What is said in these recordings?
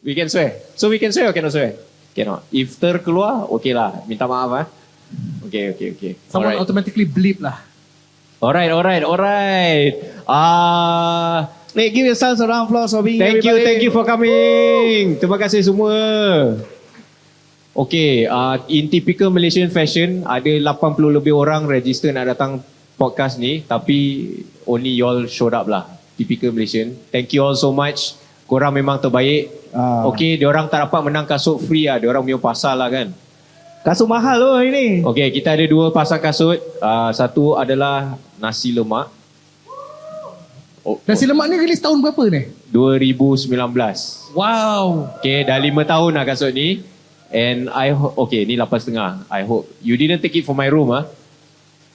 We can swear. So we can swear or cannot swear? Cannot. If terkeluar, okay lah. Minta maaf lah. Okay. Someone automatically bleep lah. Alright. Give yourselves a round of applause for being Thank everybody. you for coming. Terima kasih semua. Okay, in typical Malaysian fashion, ada 80 lebih orang register nak datang podcast ni, tapi only y'all showed up lah. Typical Malaysian. Thank you all so much. Korang memang terbaik. Okay, diorang tak dapat menang kasut free lah. Diorang punya pasal lah kan. Kasut mahal loh ini. Okay, kita ada 2 pasang kasut. Satu adalah nasi lemak. Nasi lemak ni release tahun berapa ni? 2019. Wow. Okay, dah 5 tahun lah kasut ni. And okay, ni 8.5. I hope you didn't take it from my room ah.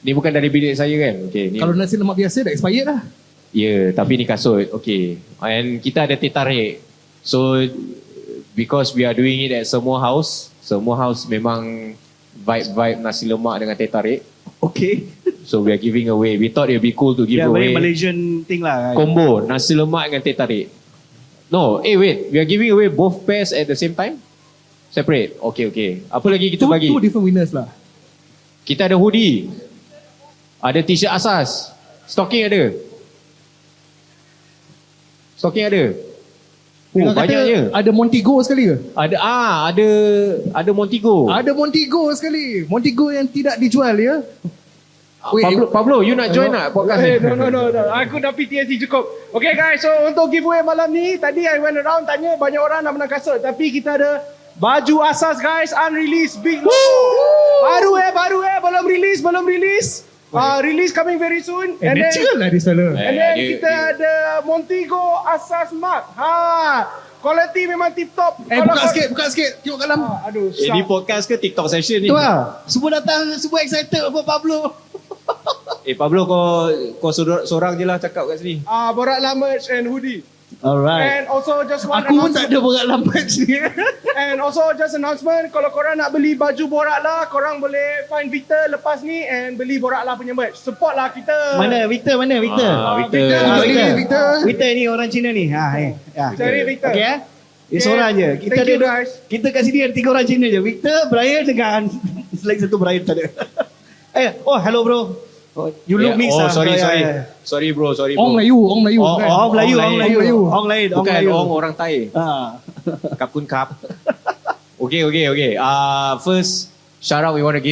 Ni bukan dari bilik saya kan. Okay, ni. Kalau nasi lemak biasa dah expired lah. Ya, tapi ni kasut. Okay. And kita ada teh tarik. So because we are doing it at semua house memang vibe nasi lemak dengan teh tarik. Okay. So we are giving away. We thought it would be cool to give away. Very Malaysian thing lah. Combo nasi lemak dengan teh tarik. No, wait. We are giving away both pairs at the same time? Separate. Okay. Apa lagi kita bagi? Two different winners lah. Kita ada hoodie. Ada t-shirt asas. Stocking ada. Dengan Banyaknya. Ada Montigo sekali ke? Ada Montigo. Ada Montigo sekali. Montigo yang tidak dijual ya. Pablo, you nak join tak podcast ni? No. Aku dah PTSD cukup. Okay guys, so untuk giveaway malam ni, tadi I went around tanya banyak orang nak menang kasut. Tapi kita ada baju asas guys, unreleased, big logo. Baru belum release. Release coming very soon. And Natural lah this fella. then kita ada Montigo asas mark. Quality memang tip top. Buka sikit. Tengok kat dalam. Aduh, Ini podcast ke TikTok session ni? Tu lah. Semua datang, semua excited for Pablo. Pablo kau seorang je lah cakap kat sini. BorakLAH merch and hoodie. Alright. And also just one Aku pun tak ada borak lambat ni. And also just announcement, kalau korang nak beli baju BorakLAH, korang boleh find Victor lepas ni and beli BorakLAH punya merch. Support lah kita. Mana Victor? Victor ni orang Cina ni. Cari Victor. Okay Dia seorang je. Kita kat sini ada 3 orang Cina je. Victor, Bryan dengan lagi satu Bryan tak ada. Hello bro. You look mix lah. Sorry bro. Ong Melayu. Ong Melayu. Bukan Ong orang Thai. Kapun kap. Okay. First shout out we want to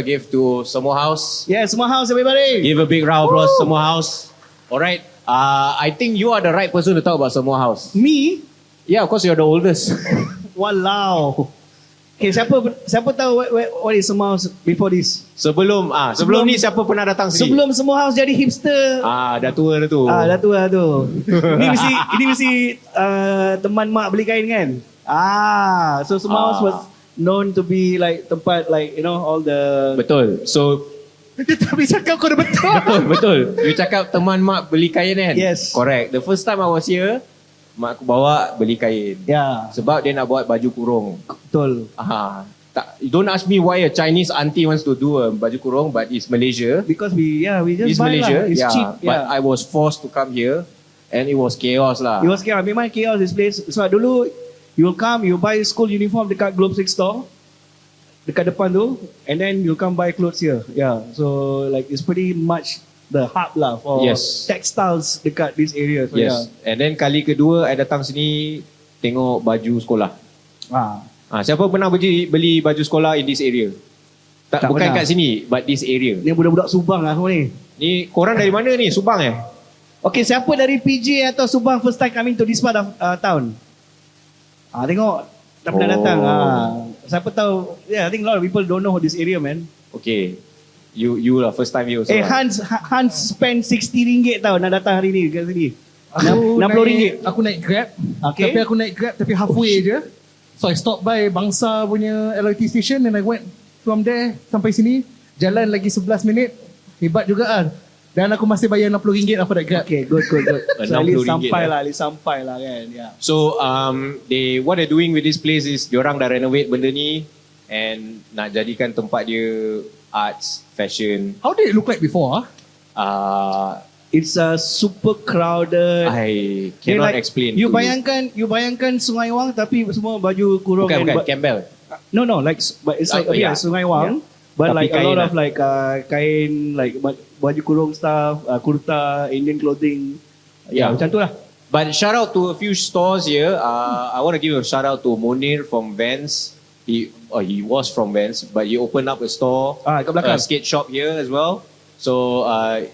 give to Semua House. Yeah, Semua House everybody. Give a big round of applause Semua House. Alright. I think you are the right person to talk about Semua House. Me? Yeah, of course you're the oldest. Walao. Okay, siapa tahu what is Semua House before this? Sebelum ni siapa pernah datang sini? Sebelum Semua House jadi hipster. Dah tua dah tu. Dah tua tu. Ini mesti teman mak beli kain kan? So Semua House was known to be like tempat like all the. Betul. So Dia tak boleh cakap kau dah betul. betul. You cakap teman mak beli kain kan? Yes. Correct. The first time I was here, mak aku bawa beli kain. Yeah. Sebab dia nak buat baju kurung. Betul. Don't ask me why a Chinese auntie wants to do a baju kurung, but it's Malaysia. Because we just It's buy Malaysia. lah. It's cheap. But I was forced to come here, and it was chaos lah. It was chaos. Memang chaos this place. So dulu you'll come, you buy school uniform dekat Globe 6 store, dekat depan tu, and then you'll come buy clothes here. Yeah. So like it's pretty much the hub lah for textiles dekat this area. So, Yes. And then kali kedua I datang sini tengok baju sekolah. Siapa pernah beli baju sekolah in this area? Tak bukan pernah. kat sini, but this area. Ni budak-budak Subang lah semua ni. Ni korang dari mana ni? Subang Okay, siapa dari PJ atau Subang first time coming to this part of town? Tengok, tak pernah datang. Siapa tahu, I think a lot of people don't know this area, man. Okay. You lah first time you also. Hans spend RM60 tau nak datang hari ni kat sini. RM60. Aku naik Grab. Okay. Tapi aku naik Grab tapi halfway je. So I stop by Bangsa punya LRT station and I went from there sampai sini. Jalan lagi 11 minit. Hebat juga kan. Dan aku masih bayar RM60 for that Grab. Okay, good. So at least RM60 sampai lah kan. Yeah. So what they're doing with this place is diorang dah renovate benda ni and nak jadikan tempat dia arts, fashion. How did it look like before? it's a super crowded. I Dia cannot explain. You to bayangkan Sungai Wang tapi semua baju kurung. Bukan, Campbell. No, like but it's like yeah. Sungai Wang, but Tapi like a lot kain of like kain, like baju kurung stuff, kurta, Indian clothing. Yeah. Macam tu lah. But shout out to a few stores here. I want to give a shout out to Munir from Vans. He was from Vans, but he opened up a store, Kat belakang. a skate shop here as well. So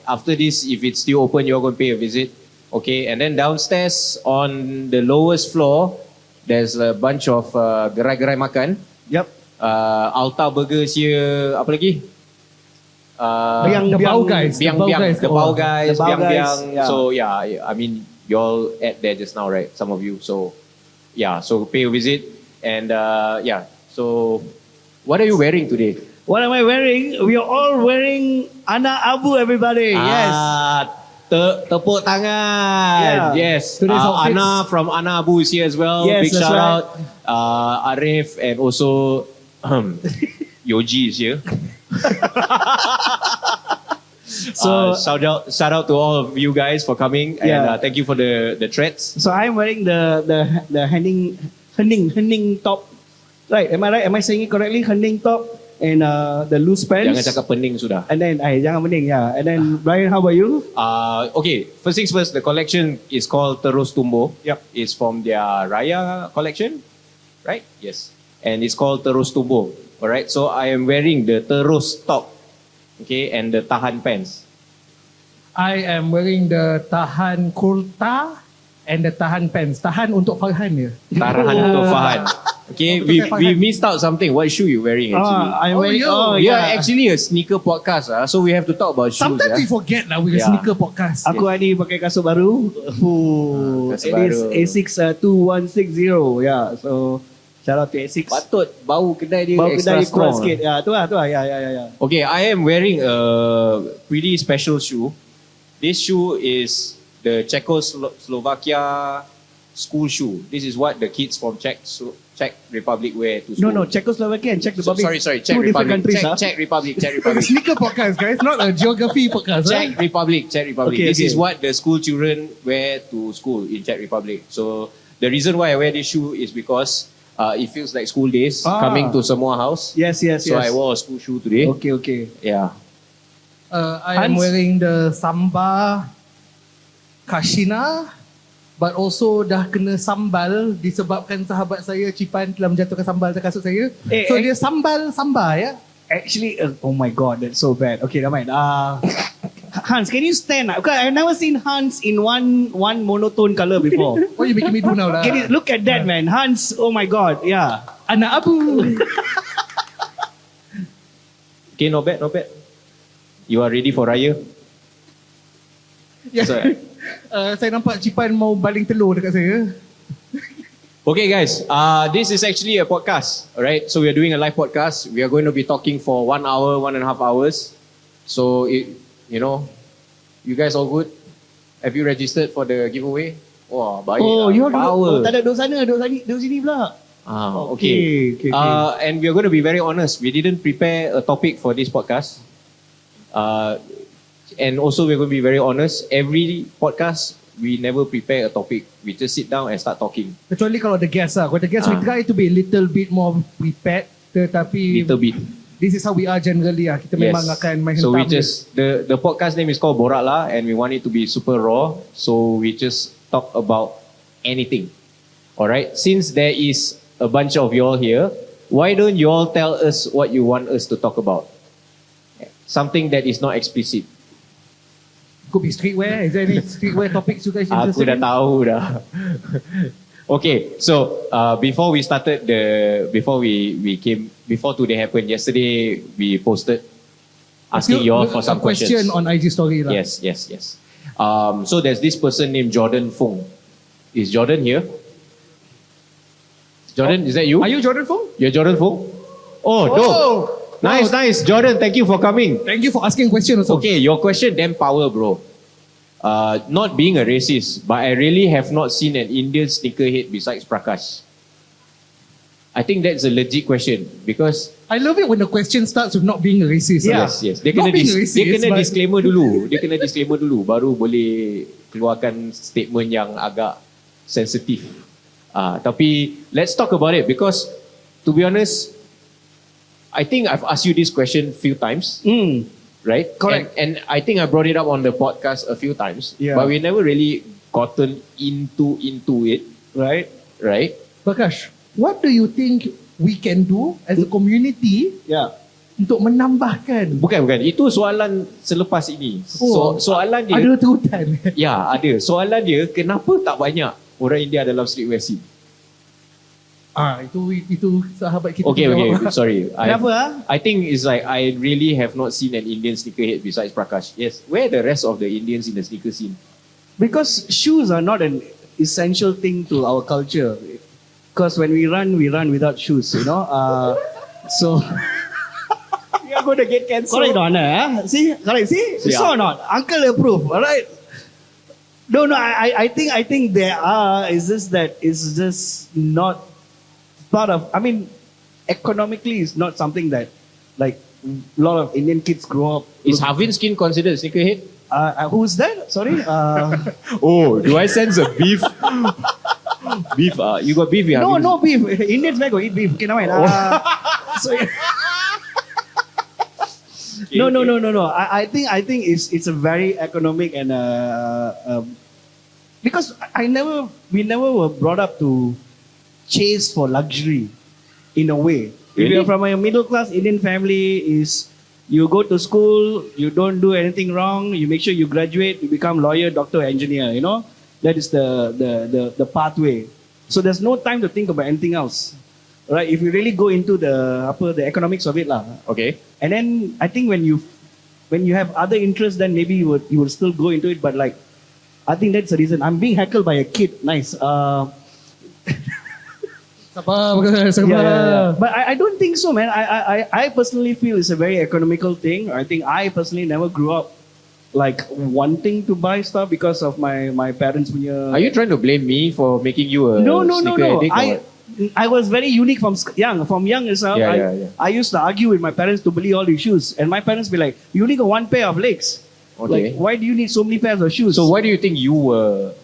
after this, if it's still open, you're going to pay a visit. Okay, and then downstairs on the lowest floor, there's a bunch of gerai-gerai makan. Yep. Alta Burgers here. Apa lagi? The Bau Guys. The Bau Guys, The Bau Guys, yeah. So yeah, I mean, you all at there just now, right? Some of you. So yeah, so pay a visit. And yeah, so what are you wearing today? What am I wearing? We are all wearing Ana Abu, everybody. Yes. Tepuk tangan. Yeah. Yes. Today's outfits. Ana from Ana Abu is here as well. Yes, Big that's shout right. out. Arif and also Yoji is here. So shout out to all of you guys for coming, and Yeah. thank you for the threads. So I'm wearing the hening top. Right? Am I right? Am I saying it correctly? Hening top and the loose pants. Jangan cakap pening sudah. And then jangan pening, yeah. And then Bryan, how about you? Okay, first things first, the collection is called Terus Tumbuh. Yep. It's from their Raya collection, right? Yes. And it's called Terus Tumbuh. Alright, so I am wearing the Terus top, okay, and the Tahan pants. I am wearing the Tahan kurta and the Tahan pants. Tahan untuk Farhan ya. Tahan untuk Fahan. Okay, we missed out something. What shoe you wearing actually? I'm wearing. We are actually a sneaker podcast, so we have to talk about shoes. Sometimes we forget lah we're a Yeah. sneaker podcast. Aku hari pakai kasut baru. Kasut It is baru. A6 2160. Yeah, so shout out to A6. Patut bau kedai dia Bau extra kedai strong. kuat sikit. Ya, tu lah. Ya. Okay, I am wearing a pretty special shoe. This shoe is the Czechoslovakia school shoe. This is what the kids from Czech Republic wear to school. No, Czechoslovakia and Czech Republic. Sorry, Czech Two different Republic. countries. Czech Republic. Sneaker podcast guys, not a geography podcast. Czech Republic. Okay, This is okay. what the school children wear to school in Czech Republic. So the reason why I wear this shoe is because it feels like school days coming to Samoa House. Yes. So I wore a school shoe today. Okay. Yeah. I am Hans? wearing the Samba Kashina, but also dah kena sambal disebabkan sahabat saya Cipan telah menjatuhkan sambal ke kasut saya. So dia samba ya. Actually, oh my god, that's so bad. Okay, never mind. Hans, can you stand up? Because I've never seen Hans in one monotone color before. What you making me do now lah? Look at that, man. Hans, oh my god, yeah. Anak Abu. Okay, not bad. You are ready for Raya? Yeah. So, Saya nampak Cipan mau baling telur dekat saya. okay, guys. This is actually a podcast. Alright, so we are doing a live podcast. We are going to be talking for 1 hour, 1.5 hours. So, you know, you guys all good? Have you registered for the giveaway? Wah, baik. You power. tak ada duduk sana, duduk sini pula. Okay. Okay. And we are going to be very honest. We didn't prepare a topic for this podcast. And also we're going to be very honest. Every podcast, we never prepare a topic. We just sit down and start talking. Kecuali kalau ada guest lah. Kalau ada guest, we try to be a little bit more prepared. Tetapi Little bit. this is how we are generally lah. Kita memang akan main So we hentam just, the podcast name is called BorakLAH, and we want it to be super raw. So we just talk about anything. Alright? Since there is a bunch of you all here, why don't you all tell us what you want us to talk about? Something that is not explicit. Could be streetwear. Is there any streetwear topics you guys Aku interested dah in? tahu dah. Okay, so before we started before today happened, yesterday we posted asking you all for some a question questions. on IG story lah. Yes. So there's this person named Jordan Fung. Is Jordan here? Jordan, is that you? Are you Jordan Fung? You're Jordan Fung? Oh, dope. Nice. Jordan, thank you for coming. Thank you for asking question also. Okay, your question damn power, bro. Not being a racist, but I really have not seen an Indian sneakerhead besides Prakash. I think that's a legit question because I love it when the question starts with not being a racist. yes. Dia kena Not being racist, dia kena but- disclaimer dulu. Dia kena disclaimer dulu baru boleh keluarkan statement yang agak sensitif. Tapi let's talk about it because to be honest, I think I've asked you this question few times, right? Correct. And I think I brought it up on the podcast a few times, Yeah. but we never really gotten into it, Right? right? Prakash, what do you think we can do as a community Yeah. untuk menambahkan? Bukan. Itu soalan selepas ini. Oh, Soalan dia, Ada terutan. ya ada. Soalan dia, kenapa tak banyak orang India dalam streetwear scene? Itu sahabat kita. Okay, jawab. sorry. Kenapa? I think it's like I really have not seen an Indian sneakerhead besides Prakash. Yes. Where are the rest of the Indians in the sneaker scene? Because shoes are not an essential thing to our culture. Because when we run without shoes, you know. So We are going to get cancelled. correct or not? See, correct. See, Yeah. so or not. Uncle approve. All right. No. I think there are. It's just that it's just not part of. I mean, economically, it's not something that like a lot of Indian kids grow up. Is Havin skin considered sneakerhead? Who's that? Sorry. Oh, do I sense a beef? Beef. You got beef? No beef. Indians like go eat beef. Okay, never mind. So, no. I think it's a very economic and because we never were brought up to chase for luxury in a way. If Really? you're from a middle class Indian family, is you go to school, you don't do anything wrong, you make sure you graduate, you become lawyer, doctor, engineer. You know that is the pathway. So there's no time to think about anything else, right? If you really go into the economics of it, lah. Okay. And then I think when you have other interests, then maybe you will still go into it. But like, I think that's the reason. I'm being heckled by a kid. Nice. Sabar, Prakash, sabar. Yeah. But I don't think so, man. I personally feel it's a very economical thing. I think I personally never grew up like wanting to buy stuff because of my parents punya. Are you trying to blame me for making you a No. sneaker addict? or what? I was very unique from young. From young itself, Yeah. I used to argue with my parents to believe all these shoes, and my parents be like, "You only got one pair of legs. Okay. Like, why do you need so many pairs of shoes?" So why do you think you were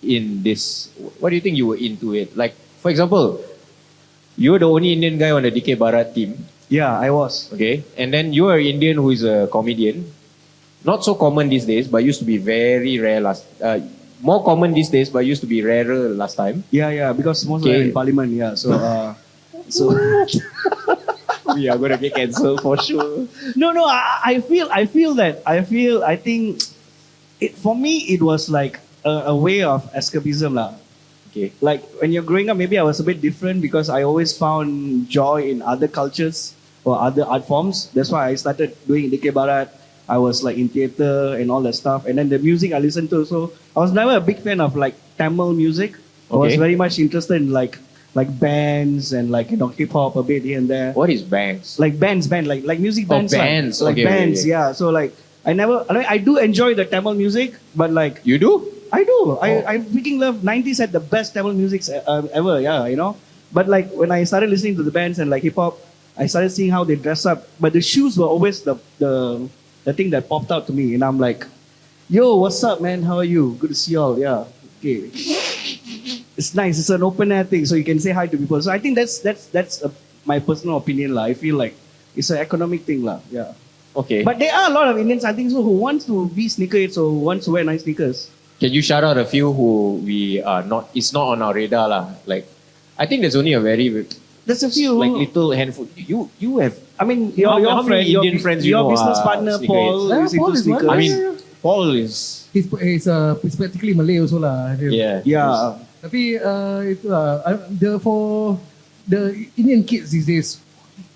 in this? Why do you think you were into it? Like, for example, you're the only Indian guy on the DK Barat team, Yeah, I was. okay? And then you're an Indian who is a comedian. Not so common these days, but used to be very rare more common these days, but used to be rarer last time. Yeah, because most of Okay. them in parliament. Yeah, so We are gonna get cancelled for sure. no. I think it for me it was like a way of escapism, lah. Okay. Like when you're growing up, maybe I was a bit different because I always found joy in other cultures or other art forms. That's why I started doing DK Barat. I was like in theatre and all that stuff. And then the music I listened to. So I was never a big fan of like Tamil music. I was Okay. very much interested in like bands and like hip hop a bit here and there. What is banks? Like bands, like music Oh, bands. bands. Like Okay, bands, okay. yeah. So like I do enjoy the Tamil music, but like You do? I do. Oh. I freaking love 90s had the best Tamil music ever, yeah, you know. But like when I started listening to the bands and like hip hop, I started seeing how they dress up. But the shoes were always the thing that popped out to me, and I'm like, "Yo, what's up, man? How are you? Good to see y'all." Yeah, okay. It's nice. It's an open air thing, so you can say hi to people. So I think that's my personal opinion, lah. I feel like it's an economic thing, lah. Yeah. Okay. But there are a lot of Indians, I think, so who wants to be sneakerheads or who wants to wear nice sneakers. Can you shout out a few who we are not? It's not on our radar, lah. Like, I think there's only a very There's a few. like little handful. You have. I mean, How your many friend, Indian friends you your know business are partner sneakerheads? Paul Yeah, is Paul into is one. sneakers. I mean, Yeah. Paul is. He's practically Malay also lah. Dia. yeah. Tapi itu lah. For the Indian kids these days,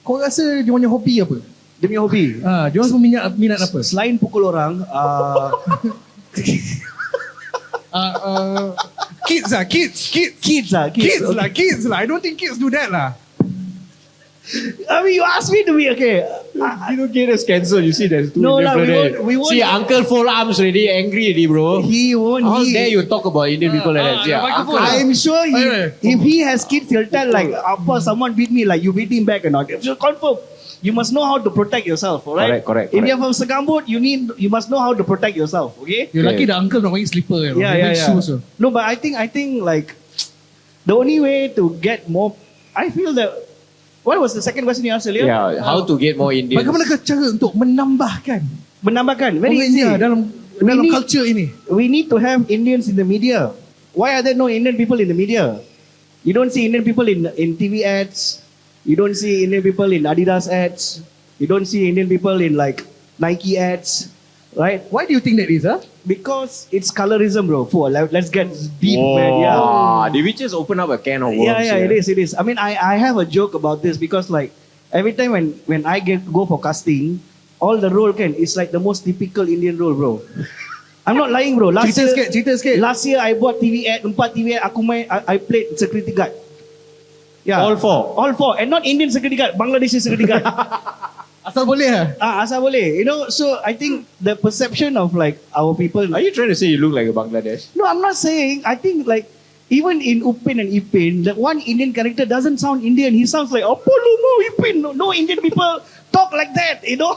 kau rasa dia punya hobi apa? Dia punya hobi. Dia orang semua minat apa? Selain pukul orang, Kids lah. kids lah. Kids lah. I don't think kids do that lah. I mean, you asked me to be okay. You don't get us cancelled. You see, there's two No Indian lah, brother. we won't. See, Uncle fold arms already, angry already, bro. He won't. How he, dare you talk about Indian people like that? Yeah, Uncle. I'm sure Wait. if he has kids, he'll tell like, Appa, someone beat me, like you beat him back or not. So confirm. You must know how to protect yourself, alright? Correct. If you're from Segambut, you must know how to protect yourself, okay? You're lucky the uncle not wearing slipper. You know, Yeah, he wearing yeah. shoes. No, but I think like the only way to get more, I feel that. What was the second question you asked earlier? Yeah, how to get more Indians? Bagaimanakah cara untuk menambahkan Menambahkan, very orang easy. India dalam need- culture ini? We need to have Indians in the media. Why are there no Indian people in the media? You don't see Indian people in TV ads. You don't see Indian people in Adidas ads. You don't see Indian people in like Nike ads, right? Why do you think that is? Because it's colorism, bro. Let's get deep, Whoa. man. Yeah. Did we just open up a can of worms? Yeah, here? it is. I mean, I have a joke about this because like every time when I go for casting, all the role it's like the most typical Indian role, bro. I'm not lying, bro. Cerita sikit. Last year I buat TV ad, 4 TV ad, aku main, I played security guard. Yeah. All four. And not Indian security guard, Bangladeshi security guard. Asal boleh Asal boleh. You know, so I think the perception of like our people. Are you trying to say you look like a Bangladesh? No, I'm not saying. I think like even in Upin and Ipin, the one Indian character doesn't sound Indian. He sounds like Apollo Mo Ipin. No Indian people talk like that. You know.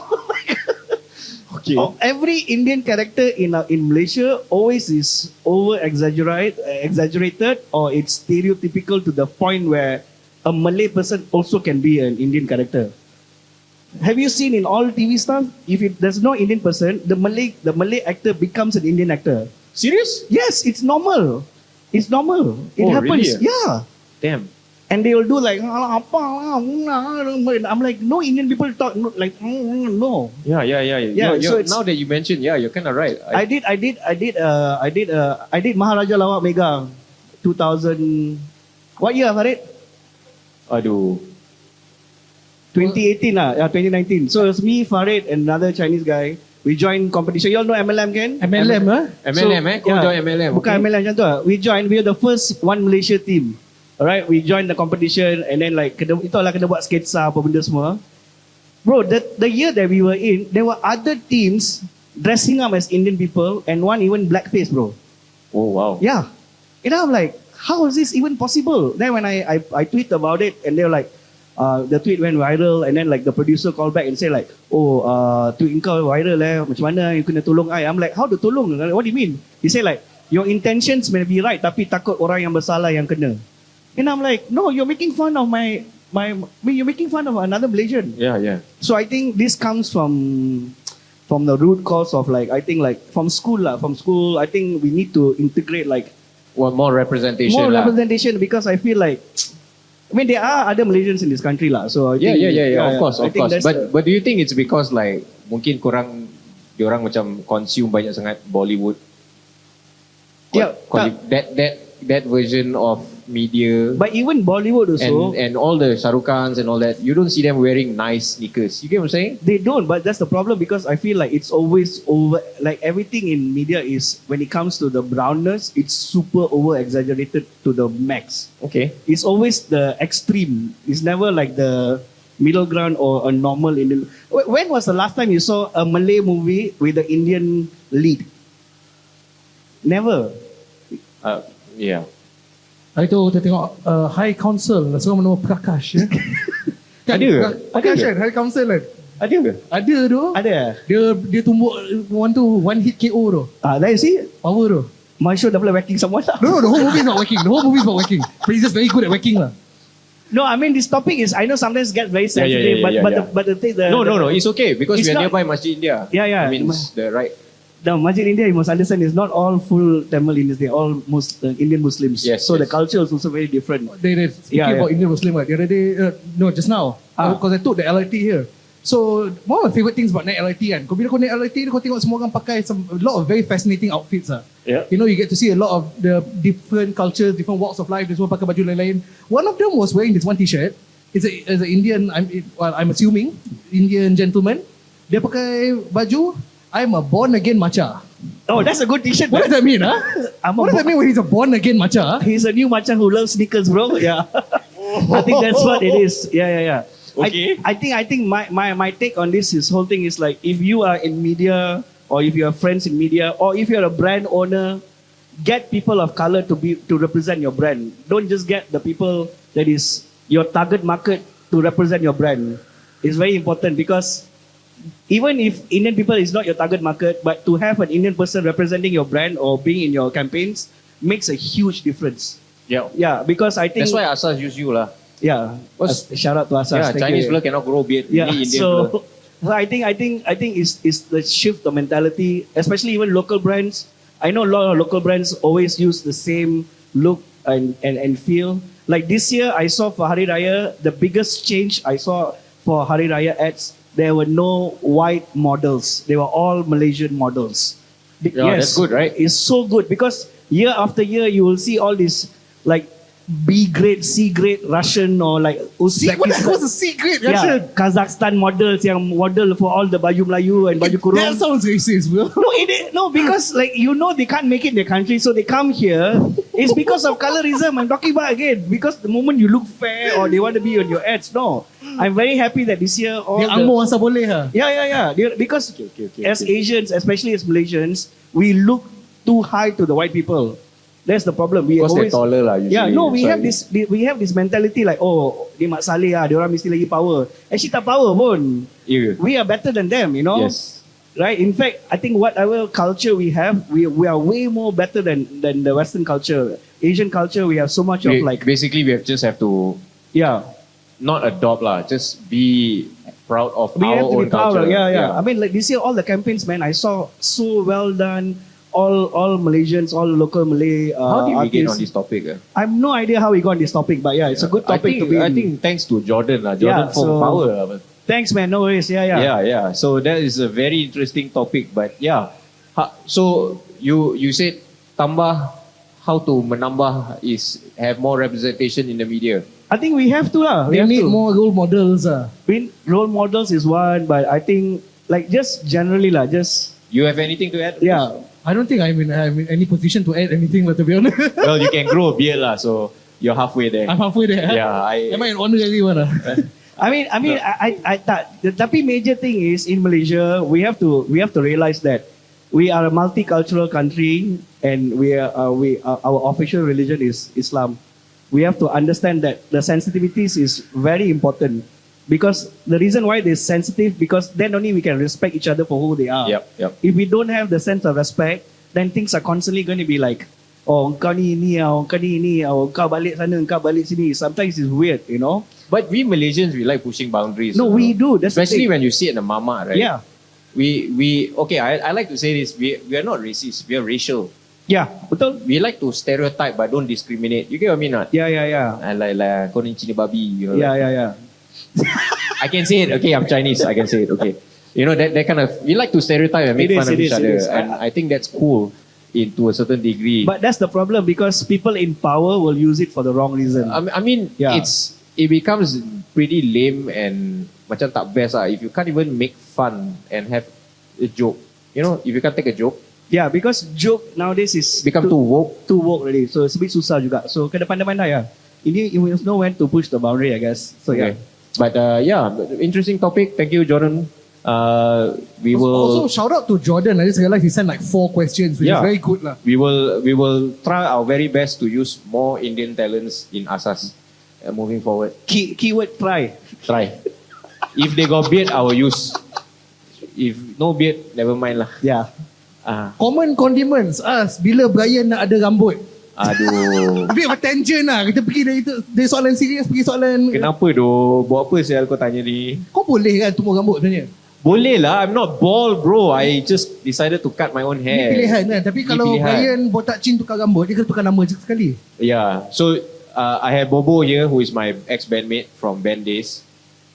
Okay. Every Indian character in Malaysia always is exaggerated, or it's stereotypical to the point where a Malay person also can be an Indian character. Have you seen in all TV stuff? There's no Indian person, the Malay actor becomes an Indian actor. Serious? Yes, it's normal. It happens. Really? Yeah. Damn. And they will do like, I'm like, no Indian people talk like, no. Yeah. Yeah, so it's- now that you mentioned, yeah, you're kind of right. I did Maharaja Lawak Mega 2000. What year, Farid? Aduh. 2018 yeah, 2019. So it's me, Farid, and another Chinese guy. We joined competition. You all know MLM, kan? MLM Kau join MLM. Bukan okay? MLM macam tu. We are the first one Malaysia team. Alright, we joined the competition and then like kena buat sketsa apa benda semua. Bro, the year that we were in, there were other teams dressing up as Indian people and one even blackface, bro. Oh, wow. Yeah. And I'm like, how is this even possible? Then when I tweet about it and they were like, the tweet went viral and then like the producer called back and say like, tweet kau viral macam mana you kena tolong I. I'm like, how to tolong? What do you mean? He say like, your intentions may be right tapi takut orang yang bersalah yang kena. And I'm like, no, you're making fun of you're making fun of another Malaysian. Yeah. So I think this comes from the root cause of like, I think like from school, I think we need to integrate like More representation. more lah. representation because I feel like, I mean, there are other Malaysians in this country lah. So I think, Yeah. Of course. I think that's But do you think it's because like mungkin diorang macam consume banyak sangat Bollywood? Yeah, That version of media. but even Bollywood also, And all the Shah Rukh Khans and all that, you don't see them wearing nice sneakers. You get what I'm saying? they don't. But that's the problem because I feel like it's always over. Like everything in media is when it comes to the brownness, it's super over exaggerated to the max. Okay. It's always the extreme. It's never like the middle ground or a normal Indian. When was the last time you saw a Malay movie with the Indian lead? Never. Yeah. Hari tu kita tengok High Council seorang bernama Prakash ya. Ada ke? Prakash kan High Council kan. Ada ke? Ada tu. Ada. Dia tumbuk one hit KO tu. There you see. Power tu. My show dah boleh whacking someone. No, the whole movie is not working. The whole movie is not working. But he's just very good at working lah. No, I mean this topic is, I know sometimes get very sensitive, but the thing, No, it's okay because It's we are not- nearby Masjid India. Yeah. I mean, it's the right. The Masjid India, you must understand, is not all full Tamil Indians. They're all Indian Muslims. Yes, So the yes. culture is also very different. They speaking about Indian Muslim the other day. No, just now. Because I took the LRT here. So one of my favorite things about naik LRT kan, bila kau naik LRT, kau tengok semua orang pakai a lot of very fascinating outfits lah. Yeah. You know, you get to see a lot of the different cultures, different walks of life. Dia semua pakai baju lain-lain. One of them was wearing this one t-shirt. It's an Indian, I'm assuming, Indian gentleman. Dia pakai baju, I'm a born again matcha. Oh, that's a good t-shirt. What does that mean, huh? What does that mean when he's a born again matcha? He's a new matcha who loves sneakers, bro. Yeah. I think that's what it is. Yeah. Okay. I think my take on this whole thing is like, if you are in media, or if you have friends in media, or if you're a brand owner, get people of color to represent your brand. Don't just get the people that is your target market to represent your brand. It's very important, because even if Indian people is not your target market, but to have an Indian person representing your brand or being in your campaigns makes a huge difference. Yeah. Yeah, because I think That's why Asas use you lah. yeah. Shout out to Asas. Yeah, Thank Chinese you. fella cannot grow beard. Yeah, Only Indian fella. so I think is the shift of mentality, especially even local brands. I know a lot of local brands always use the same look and feel. Like this year, I saw for Hari Raya, the biggest change I saw for Hari Raya ads, there were no white models. They were all Malaysian models. Yeah, that's good, right? It's so good, because year after year, you will see all these like B grade, C grade Russian, or like What the hell was a secret? yeah, Kazakhstan models yang model for all the baju Melayu and baju kurung. That sounds racist, bro. No, because like they can't make it in their country, so they come here. It's because of colorism. I'm talking about again, because the moment you look fair or they want to be on your ads. No, I'm very happy that this year all Yang angmo asal boleh ha. yeah. Because Okay. as Asians, especially as Malaysians, we look too high to the white people. That's the problem. We Because they're always taller lah usually. yeah, no, we That's why. have this mentality like, oh, dia Mak Saleh lah, dia orang mesti lagi power. Actually tak power pun. Yeah. We are better than them, you know. Yes. Right? In fact, I think whatever culture we have, we are way more better than the Western culture. Asian culture, we have so much of like, Basically, we just have to yeah. not adopt lah. Just be proud of We our have to own be proud. culture. Yeah. I mean, like this year, all the campaigns, man, I saw so well done. All Malaysians, all local Malay How did we get on artists. this topic? I have no idea how we got on this topic, but yeah, it's a good topic to be in. I think thanks to Jordan lah. Jordan Yeah, for so- power lah. But Thanks, man. No worries. Yeah. yeah. So that is a very interesting topic. But yeah, so you said tambah, how to menambah is have more representation in the media. I think we have to lah. We have need to. more role models. Role models is one, but I think like just generally lah, just You have anything to add? yeah. I don't think I'm in any position to add anything, but to be honest, Well, you can grow a beard lah. So you're halfway there. I'm halfway there. Yeah, Am I an honorary one? I mean, tapi major thing is in Malaysia, we have to realize that we are a multicultural country, and our official religion is Islam. We have to understand that the sensitivities is very important, because the reason why they're sensitive, because then only we can respect each other for who they are. Yep. If we don't have the sense of respect, then things are constantly going to be like, oh, kau ni ini, oh, kau ni ini, oh, kau balik sana, kau balik sini. Sometimes it's weird, you know. But we Malaysians, we like pushing boundaries. No, you we know. do. That's the Especially thing. when you see it in the mama, right? Yeah. We okay. I like to say this. We are not racist. We are racial. Yeah, betul. We like to stereotype but don't discriminate. You get what I mean? Not? Yeah. I like kau ni cili babi. You know. Yeah. I can say it. Okay, I'm Chinese. I can say it. Okay. You know that kind of we like to stereotype and make It fun is, of it each is, it other, is. and I think that's cool, to a certain degree. But that's the problem, because people in power will use it for the wrong reason. I mean, Yeah. it becomes pretty lame and macam tak best lah. If you can't even make fun and have a joke, you know, if you can't take a joke, Yeah, because joke nowadays is become too woke. too woke already. So it's a bit susah juga. So kena pandai-pandai ya. Ini you must know when to push the boundary, I guess. So Okay. yeah. But yeah, interesting topic. Thank you, Jordan. We will Also, shout out to Jordan. I just realized he sent like 4 questions, which Yeah. is very good lah. we will try our very best to use more Indian talents in Asas moving forward. Keyword try. Try. If they got beard, I will use. If no beard, never mind lah. Yeah. Common condiments. Bila Bryan nak ada rambut. Aduh. A bit of a tangent lah. Kita pergi dari soalan serius pergi soalan. Kenapa doh? Buat apa sial kau tanya ni? Kau boleh kan tumbuh rambut sebenarnya? Boleh lah. I'm not bald, bro. I just decided to cut my own Ini hair. pilihan kan. Tapi Ini kalau pilihan. Bryan botak chin tukar rambut, dia kena tukar nama je sekali. Yeah. So I have Bobo here, who is my ex-bandmate from band days.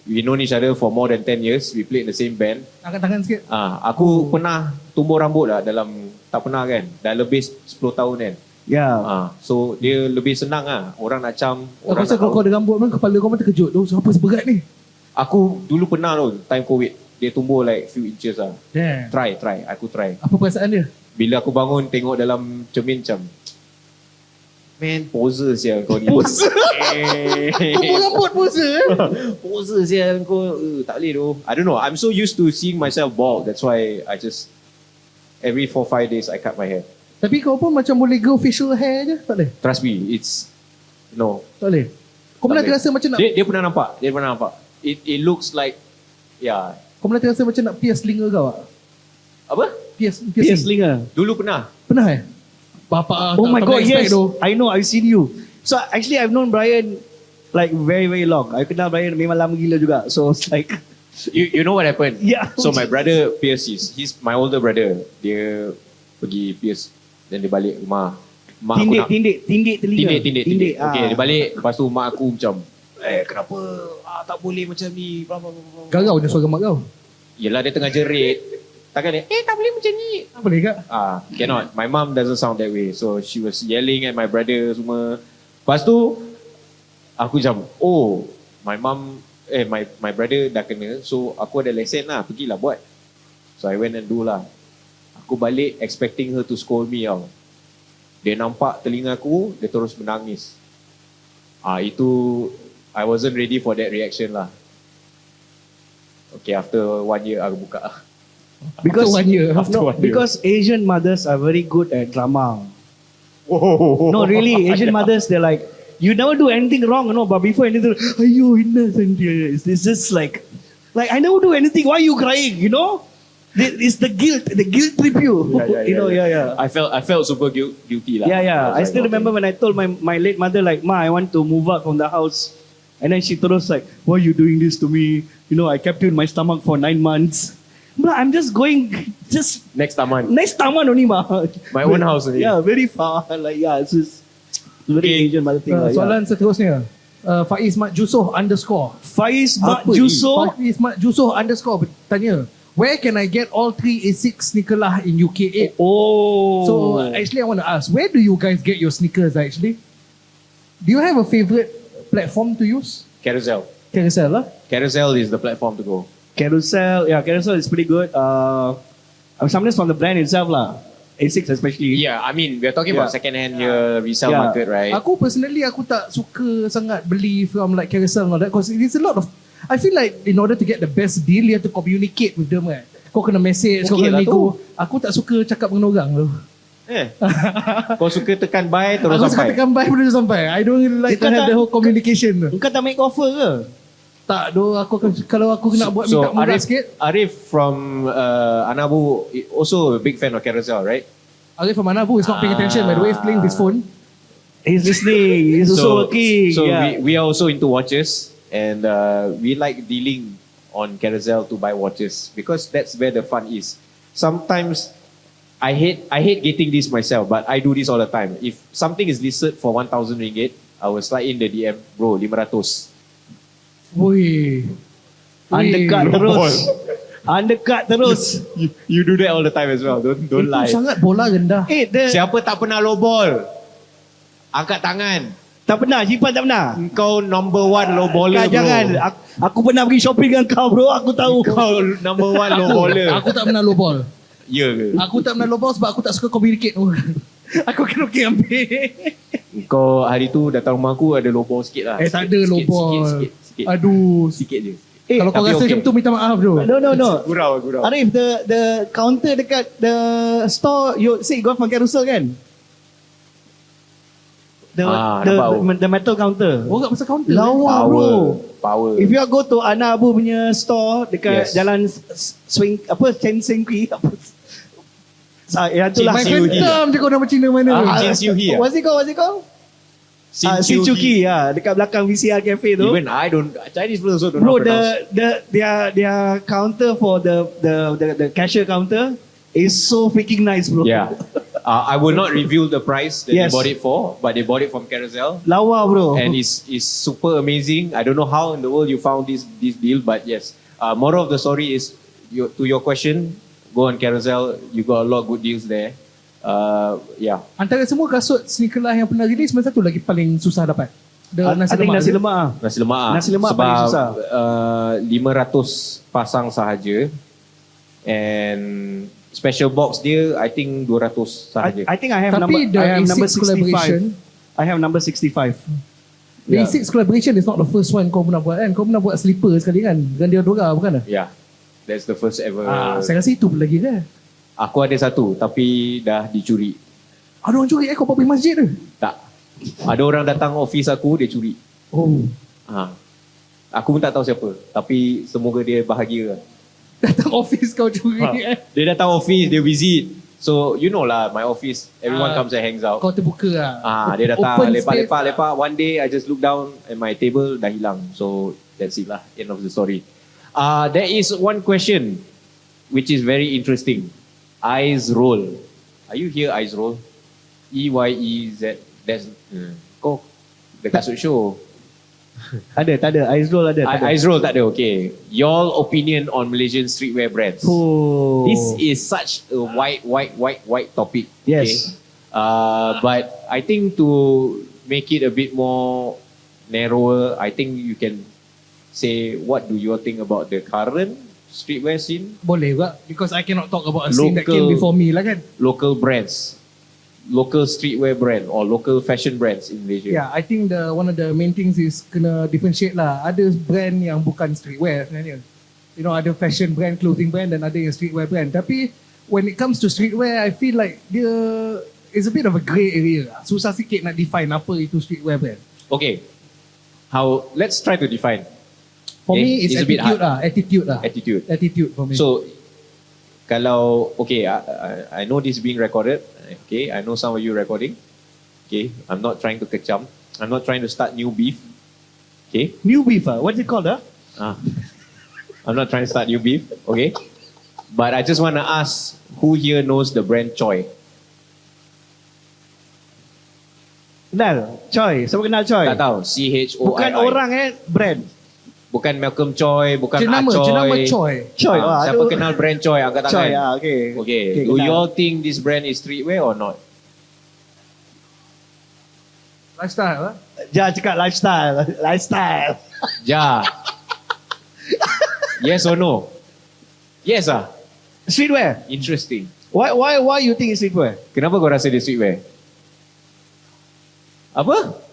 We known each other for more than 10 years. We played in the same band. Angkat tangan sikit. Aku pernah tumbuh rambut lah dalam, tak pernah kan. Dah lebih 10 tahun kan. Yeah. So dia lebih senang lah. Orang nak cam. Aku Orang rasa nak kalau kau ada rambut pun kepala kau pun terkejut. Siapa seberat ni? Aku dulu pernah tu, time COVID. Dia tumbuh like few inches lah. Damn. Try. Aku try. Apa perasaan dia? Bila aku bangun tengok dalam cermin macam Man, poser sial kau ni. Poser? Eh. Kau rambut poser Poser sial kau. Tak boleh tu. I don't know. I'm so used to seeing myself bald. That's why I just every 4-5 days I cut my hair. Tapi kau pun macam boleh grow facial hair je. Tak boleh? Trust me, it's no. Tak boleh? Kau pernah Tak boleh. terasa macam nak Dia pernah nampak. Dia pernah nampak. It looks like yeah. Kau pernah terasa macam nak pierce telinga kau tak? Apa? Piercing. Slinger. Dulu pernah. Pernah Bapak Oh my god, yes. tu. I know, I've seen you. So actually I've known Bryan like very very long. I kenal Bryan memang lama gila juga. So it's like You know what happened? Yeah. So my brother pierces. He's my older brother. Dia pergi pierce. Then dia balik rumah. Mak aku nak tindik telinga. tindik. Okay, ah. dia balik. Lepas tu mak aku macam, kenapa tak boleh macam ni? Blah, blah, blah, blah. Garau dia suara mak kau. Yelah dia tengah jerit. Takkan dia, tak boleh macam ni. Tak boleh kak? Cannot. My mom doesn't sound that way. So she was yelling at my brother semua. Lepas tu, aku macam, my brother dah kena. So aku ada lesen lah, pergilah buat. So I went and do lah. Aku balik expecting her to scold me tau. Dia nampak telinga aku, dia terus menangis. Itu, I wasn't ready for that reaction lah. Okay, after 1 year aku buka. Because After 1 year. because Asian mothers are very good at drama. Oh. No, really, Asian mothers, they're like, you never do anything wrong, but before anything, ayo, innocent. It's just like I never do anything. Why are you crying? It's the guilt trip you. Yeah. I felt super guilty lah. Yeah. I still remember when I told my late mother, like, Ma, I want to move out from the house. And then she told us like, why are you doing this to me? I kept you in my stomach for 9 months. Ma, I'm just going, Next taman. only, Ma. My own house only. Yeah, very far. Like, yeah, it's just very Asian mother thing. Soalan seterusnya. Faiz Mat Jusoh _ Faiz Mat Apa Jusoh. Faiz Mat Jusoh _ bertanya, where can I get all 3 A6 sneakerlah in UK8? Oh. So actually I want to ask, where do you guys get your sneakers actually? Do you have a favorite platform to use? Carousel. Carousel lah. Carousel is the platform to go. Carousel is pretty good. Sometimes from the brand itself lah. A6 especially. Yeah, I mean, we're talking about second-hand resale Yeah. market, right? Aku personally aku tak suka sangat beli from like Carousel and all that because it is a lot of, I feel like in order to get the best deal you have to communicate with them kan. Kau kena message, kau Okay kena lah nego. Aku tak suka cakap dengan orang tu. Kau suka tekan buy terus Aku suka sampai. tekan buy boleh sampai. I don't really like to have the whole communication tu. Engkau tak make offer ke? Tak doh, kalau aku nak buat minta murah sikit. Arif from Anabu, also a big fan of Carousel, right? Arif from Anabu is not paying attention by the way, he's playing with his phone. He's listening. He's also working. So yeah. we are also into watches, and we like dealing on Carousel to buy watches because that's where the fun is. Sometimes I hate getting this myself, but I do this all the time. If something is listed for 1,000 ringgit, I will slide in the DM, bro, 500. Woi. Undercut terus. Undercut terus. You do that all the time as well. Don't Itu lie. sangat bola rendah. Siapa tak pernah lowball? Angkat tangan. Tak pernah, Jipan tak pernah. Engkau number 1 lowballer, bro. Jangan. Aku pernah pergi shopping dengan kau, bro. Aku tahu. Kau number 1 lowballer. Aku tak pernah low ball. Ya ke? Aku tak pernah low ball sebab aku tak suka communicate. Aku kena pergi ambil. Kau hari tu datang rumah aku ada lowball sikit lah. Tak ada low ball. Sikit. Aduh. Sikit je. Kalau kau tapi rasa macam tu minta maaf tu. No. Gurau. Arif, the counter dekat the store, you say you go from Carousel kan? The metal counter. Oh, kat pasal counter. Lawa, bro. Power. If you go to Ana Abu punya store dekat Yes. jalan swing Chen Seng Kui apa? Yang tu lah. My friend Tam je kau nama Cina mana. Jin Siu Hee. What's it called? Sin Chu Ki, dekat belakang VCR cafe tu. Even I don't, Chinese people also don't Bro, know pronounce. their counter for the cashier counter is so freaking nice, bro. Yeah. I will not reveal the price that Yes. they bought it for, but they bought it from Carousel. Lawa, bro. And it's super amazing. I don't know how in the world you found this deal, but yes. Moral of the story is, to your question, go on Carousel. You got a lot of good deals there. Yeah. Antara semua kasut sneakerlah yang pernah release, mana satu lagi paling susah dapat? I think nasi lemak. Nasi lemak. Nasi lemak sebab, paling susah. 500 pasang sahaja. And special box dia, I think 200 sahaja. I think I have Tapi the number A6 collaboration, I have number 65. Basics collaboration is not the first one kau pernah buat kan. Kau pernah buat slipper sekali kan dengan Diodora bukan? Yeah, that's the first ever. Saya rasa itu pun lagi kan. Aku ada satu tapi dah dicuri. Ada orang curi kau pergi masjid tu? Tak. Ada orang datang office aku, dia curi. Oh. Aku pun tak tahu siapa. Tapi semoga dia bahagia. Datang office kau curi Dia datang office, dia visit. So you know lah, my office, everyone comes and hangs out. Kau terbuka lah. Dia datang Open lepak. One day I just look down at my table, dah hilang. So that's it lah, end of the story. There is one question which is very interesting. Eyes roll. Are you here, eyes roll? EYEZ. That's kau dekat kasut show. Tak ada. Eyes roll ada. Eyes roll tak ada. Okay. Your opinion on Malaysian streetwear brands. Oh. This is such a wide topic. Yes. Okay? But I think to make it a bit more narrower, I think you can say what do you think about the current streetwear scene? Boleh juga. Because I cannot talk about a scene that came before me lah kan. Local brands. Local streetwear brand or local fashion brands in Malaysia. Yeah, I think one of the main things is kena differentiate lah. Ada brand yang bukan streetwear sebenarnya. You know, ada fashion brand, clothing brand dan ada yang streetwear brand. Tapi when it comes to streetwear, I feel like dia is a bit of a grey area. Susah sikit nak define apa itu streetwear brand. Okay. Let's try to define. For me, it's a bit hard. Attitude for me. So, kalau, okay, I know this is being recorded. Okay, I know some of you recording. Okay, I'm not trying to kecam. I'm not trying to start new beef. Okay. New beef, what's it called? I'm not trying to start new beef. Okay. But I just want to ask, who here knows the brand Choi? Choi. Siapa kenal Choi? Tak tahu. CHOI. Bukan orang brand. Bukan Malcolm Choi, bukan Jenama Choi. Choi. Siapa kenal brand Choi? Angkat tangan. Choi, okay. Okay. Do you all think this brand is streetwear or not? Lifestyle lah. Jangan cakap lifestyle. Ja. Yes or no? Yes ah. Streetwear. Interesting. Why you think it's streetwear? Kenapa kau rasa dia streetwear? Apa?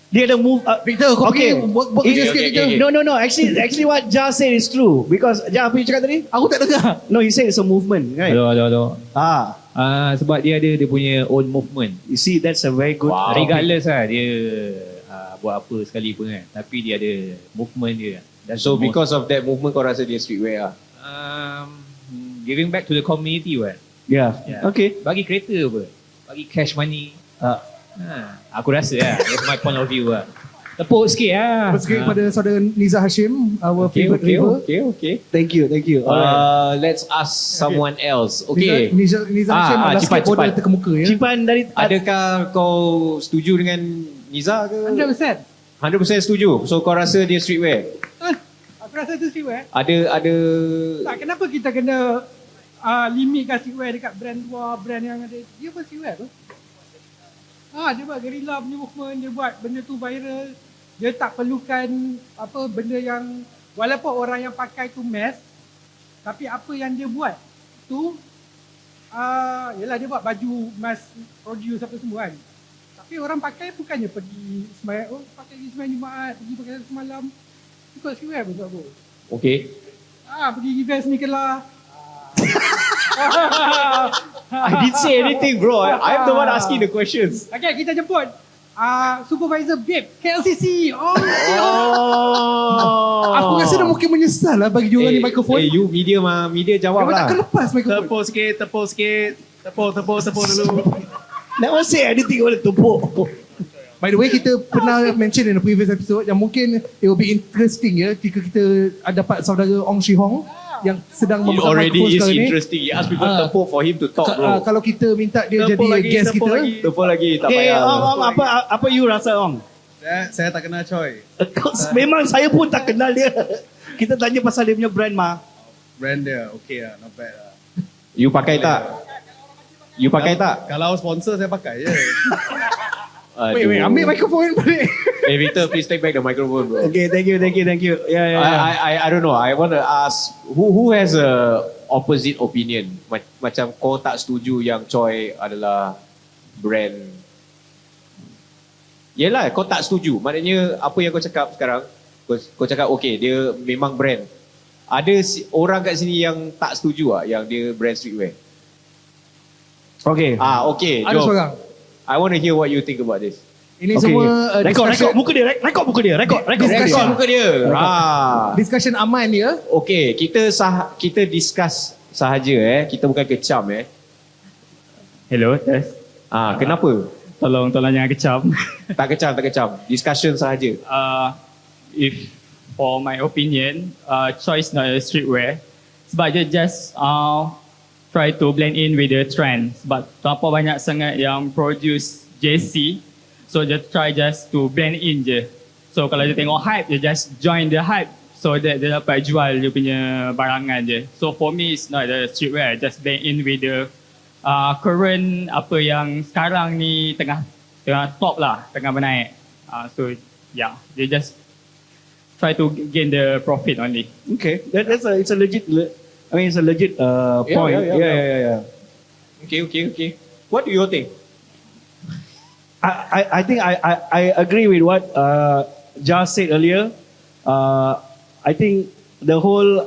Dia ada move. Victor, kau Okay. pergi buat kerja sikit, Victor. okay. No. Actually, what Ja said is true. Because Ja, apa you cakap tadi? Aku tak dengar. No, he said it's a movement, right? Hello. Sebab dia ada dia punya own movement. You see, that's a very good. Wow. Regardless lah dia buat apa sekali pun kan. Tapi dia ada movement dia. That's So the most, because of that movement kau rasa dia streetwear lah? giving back to the community what. Yeah. Okay. Bagi kereta apa? Bagi cash money. Aku rasa lah. That's my point of view lah. Tepuk sikit lah. Tepuk sikit pada saudara Niza Hashim, our favorite river. Okay. Thank you. Let's ask someone else. Okay. Niza Hashim adalah cepat. skateboarder terkemuka ya. Cipan dari Adakah kau setuju dengan Niza ke? 100%. 100% setuju. So kau rasa dia streetwear? Aku rasa tu streetwear. Ada Tak, kenapa kita kena limitkan streetwear dekat brand luar, brand yang ada. Dia pun streetwear tu. Dia buat guerrilla punya movement, dia buat benda tu viral. Dia tak perlukan apa benda yang, walaupun orang yang pakai tu mass, tapi apa yang dia buat tu yelah dia buat baju mass produce apa semua kan. Tapi orang pakai bukannya pergi sembahyang, pakai pergi sembahyang Jumaat, pergi pakai semalam. Ikut streetwear pun aku. Okay. Pergi event SneakerLAH. I didn't say anything bro. I'm the one asking the questions. Okay, kita jemput supervisor Babe KLCC. Aku rasa dah mungkin menyesal lah bagi diorang ni mikrofon. You media jawab Kau lah. takkan lepas mikrofon. Tepuk sikit. Tepuk dulu. Never say anything boleh tepuk. By the way, kita pernah mention in the previous episode yang mungkin it will be interesting ya jika kita dapat saudara Ong Shi Hong yang sedang It memegang already mikrofon is sekarang ni. interesting. You ask people tepuk for him to talk bro. Kalau kita minta dia jadi guest kita, Tepuk lagi, tak Okay, payah. Ong, apa you rasa Ong? Saya tak kenal Choi. Memang saya pun tak kenal dia. Kita tanya pasal dia punya brand mah. Brand dia okay lah, not bad lah. You pakai tak? Kalau sponsor saya pakai je. wait, ambil mikrofon balik. Hey Victor, please take back the microphone bro. Okay, thank you. Yeah. I don't know. I want to ask who has a opposite opinion. Macam kau tak setuju yang Choi adalah brand Yelah, kau tak setuju. Maknanya apa yang kau cakap sekarang, kau cakap okay, dia memang brand. Ada orang kat sini yang tak setuju yang dia brand streetwear. Okay. Okay, Ada jom. seorang. I want to hear what you think about this. Ini Okay. semua Rekod muka dia. Rekod muka dia. Rekod. Rekod muka dia. discussion aman dia. Okay, kita discuss sahaja kita bukan kecam Hello, test. Kenapa? Tolong jangan kecam. Tak kecam. Discussion sahaja. If for my opinion, choice not a streetwear. Sebab dia just try to blend in with the trend. Sebab terlampau banyak sangat yang produce JC. So dia try just to blend in je. So kalau dia tengok hype, dia just join the hype. So that dia dapat jual dia punya barangan je. So for me, it's not the streetwear. Just blend in with the current apa yang sekarang ni tengah top lah, tengah menaik. So yeah, they just try to gain the profit only. Okay. It's a legit. I mean, it's a legit point. Yeah. Okay. What do you think? I think I agree with what Jas said earlier. I think the whole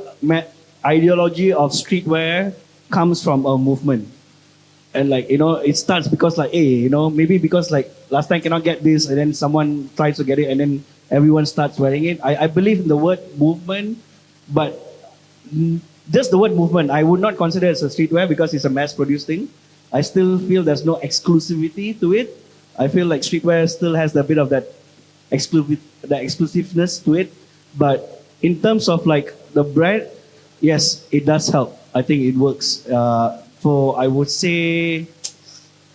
ideology of streetwear comes from a movement. And it starts because maybe because last time cannot get this and then someone tries to get it and then everyone starts wearing it. I believe in the word movement, but just the word movement, I would not consider it as a streetwear because it's a mass-produced thing. I still feel there's no exclusivity to it. I feel like streetwear still has a bit of that exclusiveness to it. But in terms of the brand, yes, it does help. I think it works. I would say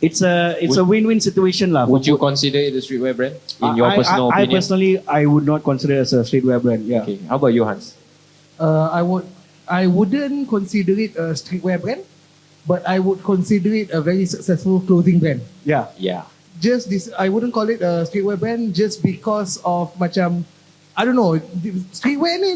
it's a win-win situation lah. Would you consider it a streetwear brand in your personal I opinion? personally, I would not consider it as a streetwear brand. Yeah. Okay. How about you, Hans? I wouldn't consider it a streetwear brand, but I would consider it a very successful clothing brand. Yeah. Yeah. Just this, I wouldn't call it a streetwear brand just because of macam, I don't know, streetwear ni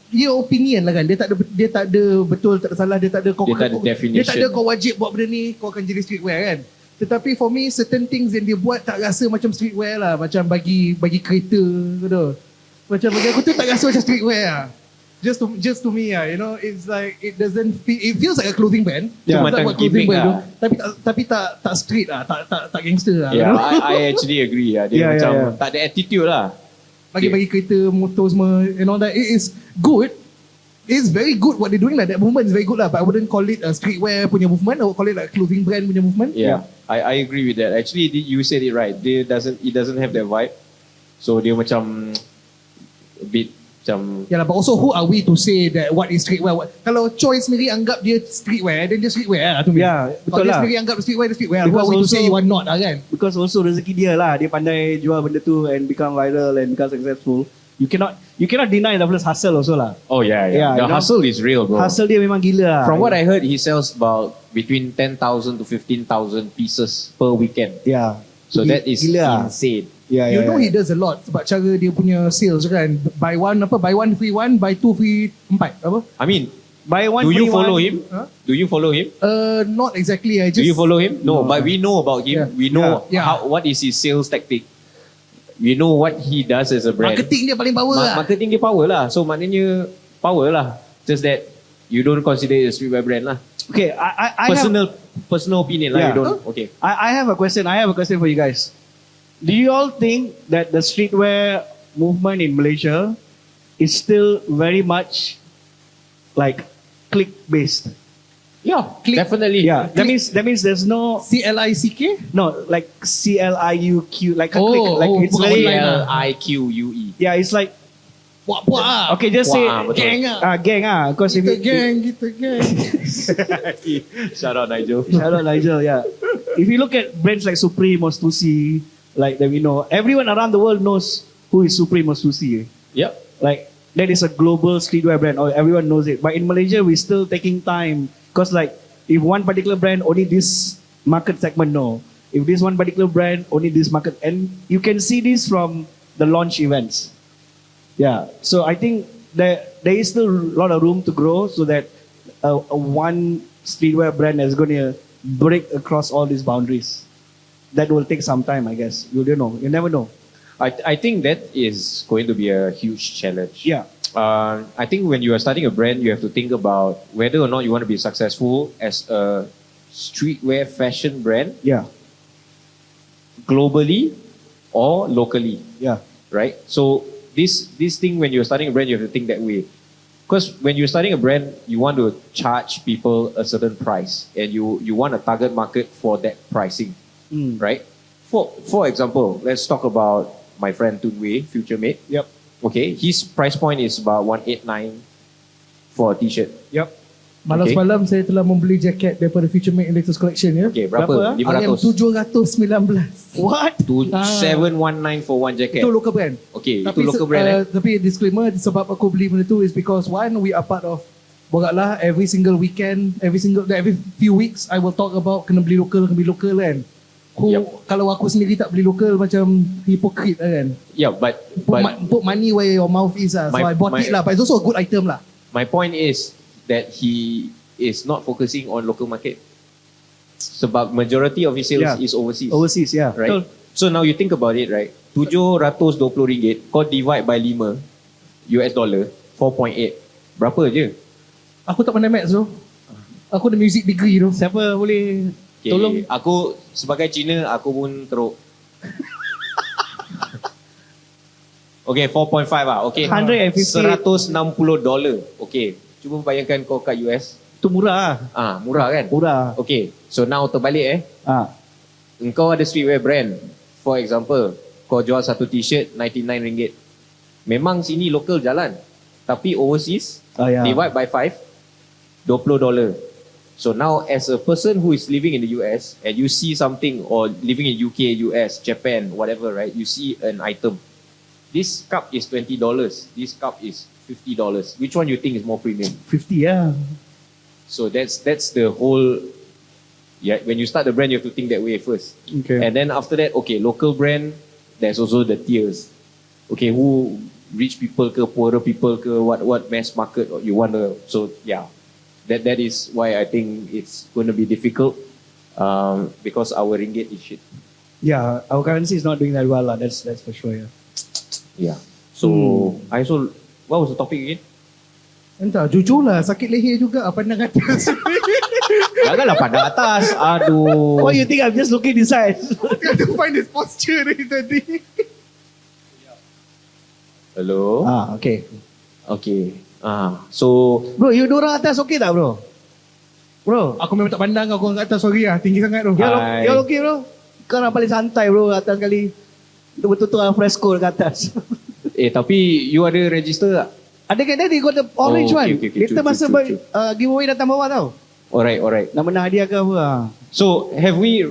dia opinion lah kan. Dia tak ada betul, tak ada salah, dia tak ada definition. Dia tak ada kau wajib buat benda ni, kau akan jadi streetwear kan. Tetapi for me, certain things yang dia buat tak rasa macam streetwear lah. Macam bagi kereta tu. Macam bagi aku tu tak rasa macam streetwear lah. Just to me it's like it feels like a clothing brand. Yeah. Macam Macam gimmick lah. Tapi tak street lah, tak gangster lah. Yeah, I actually agree. Dia macam tak ada attitude lah. Bagi kereta, motor semua and all that. It is good. It's very good what they're doing lah. That movement is very good lah. But I wouldn't call it a streetwear punya movement. I would call it like clothing brand punya movement. Yeah. I agree with that. Actually, you said it right. It doesn't have that vibe. So dia macam a bit macam. Yeah lah, but also who are we to say that what is streetwear? Kalau Choi sendiri anggap dia streetwear, then dia streetwear lah to me. Yeah, Kalau betul dia lah. sendiri anggap streetwear, dia streetwear. Who Because are we to also- say you are not lah kan? Because also rezeki dia lah. Dia pandai jual benda tu and become viral and become successful. You cannot deny the plus hustle also lah. Oh yeah. Yeah, The you know? hustle is real, bro. Hustle dia memang gila lah. From what I heard, he sells about between 10,000 to 15,000 pieces per weekend. Yeah. So that is gila lah. insane. Yeah, You know yeah. he does a lot sebab cara dia punya sales kan. Buy one free one, buy two free 4 apa? I mean, Buy one do you free follow one. him? Huh? Do you follow him? Not exactly. I just Do you follow him? No, but we know about him. Yeah. We know Yeah. what is his sales tactic. We know what he does as a brand. marketing dia paling power lah. Marketing dia power lah. So maknanya power lah. Just that you don't consider it a streetwear brand lah. Okay, I Personal opinion lah. Yeah. You don't. Okay. I have a question. I have a question for you guys. Do you all think that the streetwear movement in Malaysia is still very much like click based? Yeah, definitely. Yeah, that means there's no CLICK? like CLIUQ like a Oh, click like oh, it's bukan very online lah. CLIQUE. yeah, it's like Puak-puak ah. okay, just say Wah, betul. gang because if Kita you gang. Shout out Nigel. shout out Nigel, yeah. If you look at brands like Supreme or Stussy, like that we know, everyone around the world knows who is Supreme or Stussy. Yep. Like that is a global streetwear brand, or everyone knows it. But in Malaysia, we're still taking time because like if one particular brand only this market segment know, if this one particular brand only this market, and you can see this from the launch events. Yeah, so I think there is still a lot of room to grow so that one streetwear brand is going to break across all these boundaries. that will take some time, I guess. You don't know. You never know. I think that is going to be a huge challenge. Yeah. I think when you are starting a brand, you have to think about whether or not you want to be successful as a streetwear fashion brand Yeah. globally or locally, Yeah. right? So this thing, when you're starting a brand, you have to think that way. Because when you're starting a brand, you want to charge people a certain price, and you want a target market for that pricing, right? For example, let's talk about my friend Tun Wei, future mate. Yep. Okay, his price point is about 189 for a t-shirt. Yep. Malam Okay. semalam saya telah membeli jaket daripada Future Mate latest collection ya. Okay, Berapa, berapa? RM 500. 719. What? To 719 for one jacket. Itu local brand. Okay, Tapi itu local brand Tapi disclaimer, sebab aku beli benda tu is because one, we are part of BorakLAH. Every single weekend, every few weeks, I will talk about kena beli lokal kan. Kalau aku sendiri tak beli lokal, macam hypocrite kan. Yeah, but Put money where your mouth is lah. So My- I bought my- it lah. But it's also a good item lah. my point is that he is not focusing on local market. Sebab majority of his sales Yeah. is overseas. Overseas, yeah. Right? Betul. So now you think about it, right? RM720, kau divide by 5 US dollar, 4.8. Berapa je? Aku tak pandai maths tu. Aku ada music degree tu. Siapa boleh Okay, tolong? aku sebagai Cina, aku pun teruk. Okay, 4.5 lah. Okay. 150. $160. Okay. Cuba bayangkan kau kat US. Itu murah lah. Murah kan? Murah. Okay. So now terbalik Ah. Engkau ada streetwear brand. For example, kau jual satu t-shirt RM99. Memang sini local jalan. Tapi overseas, Yeah. divide by 5, $20. So now as a person who is living in the US and you see something, or living in UK, US, Japan, whatever, right? You see an item. This cup is $20. This cup is $50. Which one you think is more premium? 50 yeah. So that's the whole. Yeah, when you start the brand, you have to think that way first. Okay. And then after that, okay, local brand. There's also the tiers. Okay, who rich people ke, poorer people ke, what mass market you want to. So yeah, that is why I think it's going to be difficult, because our ringgit is shit. Yeah, our currency is not doing that well lah. That's for sure. Yeah. Yeah. So I also. What was the topic again? Entah, jujur lah. Sakit leher juga. Pandang atas. Janganlah pandang atas. Aduh. What you think? I'm just looking inside. I have to find this posture dari tadi. Hello. Okay. Okay. So Bro, you dua orang atas okay tak bro? Bro, Aku memang tak pandang kau kat atas. Sorry lah. Tinggi sangat tu. Hai. you're okay bro? Kau orang paling santai bro atas kali. Betul-betul fresco dekat atas. tapi you ada register tak? Ada kan tadi kau ada orange Oh, one. okay, okay. Later True, masa true, true. giveaway datang bawah tau. Alright. Nak menang hadiah ke apa? So have we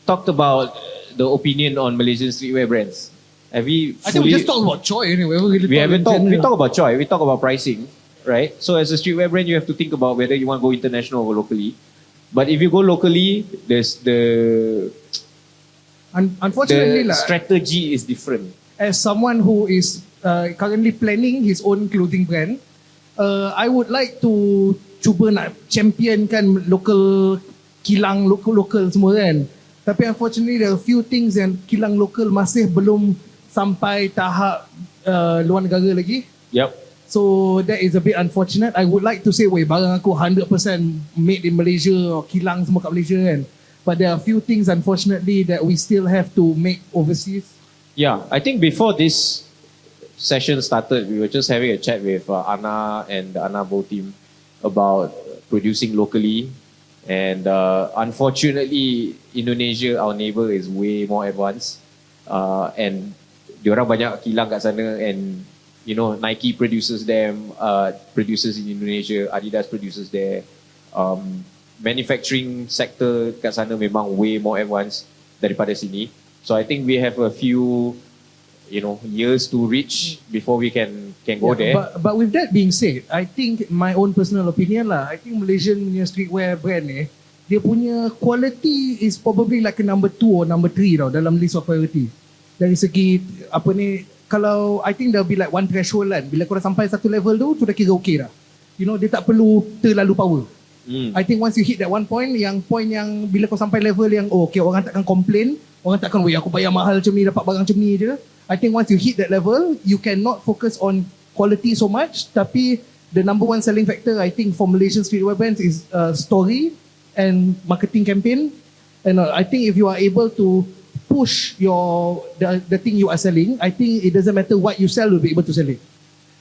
talked about the opinion on Malaysian streetwear brands? Have we I think we fully- just talk about Choi anyway. we haven't talked. We talk about choice. We talk about pricing, right? So as a streetwear brand, you have to think about whether you want to go international or locally. But if you go locally, there's the Unfortunately lah. strategy is different. As someone who is currently planning his own clothing brand, I would like to cuba nak championkan local kilang local semua kan. Tapi unfortunately there are a few things yang kilang local masih belum sampai tahap luar negara lagi. Yep. So that is a bit unfortunate. I would like to say, weh, barang aku 100% made in Malaysia, or kilang semua kat Malaysia kan. But there are a few things unfortunately that we still have to make overseas. Yeah, I think before this session started, we were just having a chat with Anna and the Anna Bow team about producing locally. And unfortunately, Indonesia, our neighbor, is way more advanced. And diorang banyak kilang kat sana, and you know, Nike produces them, produces in Indonesia, Adidas produces there. Manufacturing sector kat sana memang way more advanced daripada sini. So I think we have a few, years to reach before we can go there. But with that being said, I think my own personal opinion lah, I think Malaysian punya streetwear brand ni, dia punya quality is probably like a number 2 or number 3 tau dalam list of priority. Dari segi apa ni, kalau I think there'll be like one threshold kan, bila korang sampai satu level tu dah kira okay dah. You know, dia tak perlu terlalu power. I think once you hit that one point yang bila kau sampai level yang okay, orang takkan complain, orang takkan weh aku bayar mahal macam ni dapat barang macam ni je. I think once you hit that level, you cannot focus on quality so much, tapi the number one selling factor I think for Malaysian streetwear brands is story and marketing campaign. And I think if you are able to push the thing you are selling, I think it doesn't matter what you sell, you'll be able to sell it.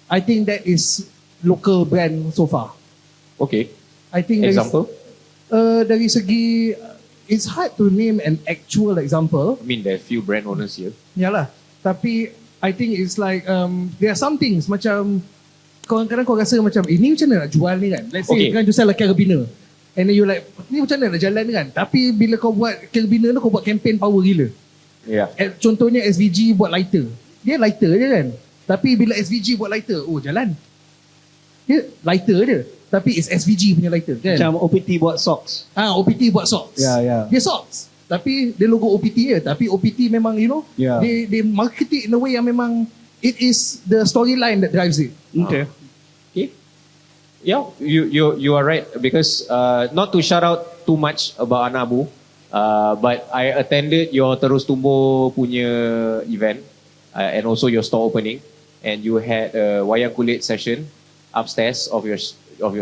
I think that is local brand so far. Okay. I think Example? Dari segi, it's hard to name an actual example. I mean, there are few brand owners here. Yalah. Tapi I think it's like there are some things macam kadang-kadang kau rasa macam ini macam mana nak jual ni kan. Let's say Okay. kan you sell a carabiner. And then you like ni macam mana nak jalan ni kan. Tapi bila kau buat carabiner tu kau buat campaign power gila. Yeah. Contohnya SVG buat lighter. Dia lighter je kan. Tapi bila SVG buat lighter, oh jalan. Dia lighter je. Tapi it's SVG punya lighter kan. Macam OPT buat socks. OPT buat socks. Yeah. Dia socks. Tapi dia logo OPT je. Tapi OPT memang you know, Yeah. they market it in a way yang memang it is the storyline that drives it. Okay. Okay. Yeah, you are right because not to shout out too much about Anabu, but I attended your Terus Tumbuh punya event and also your store opening, and you had a wayang kulit session upstairs of your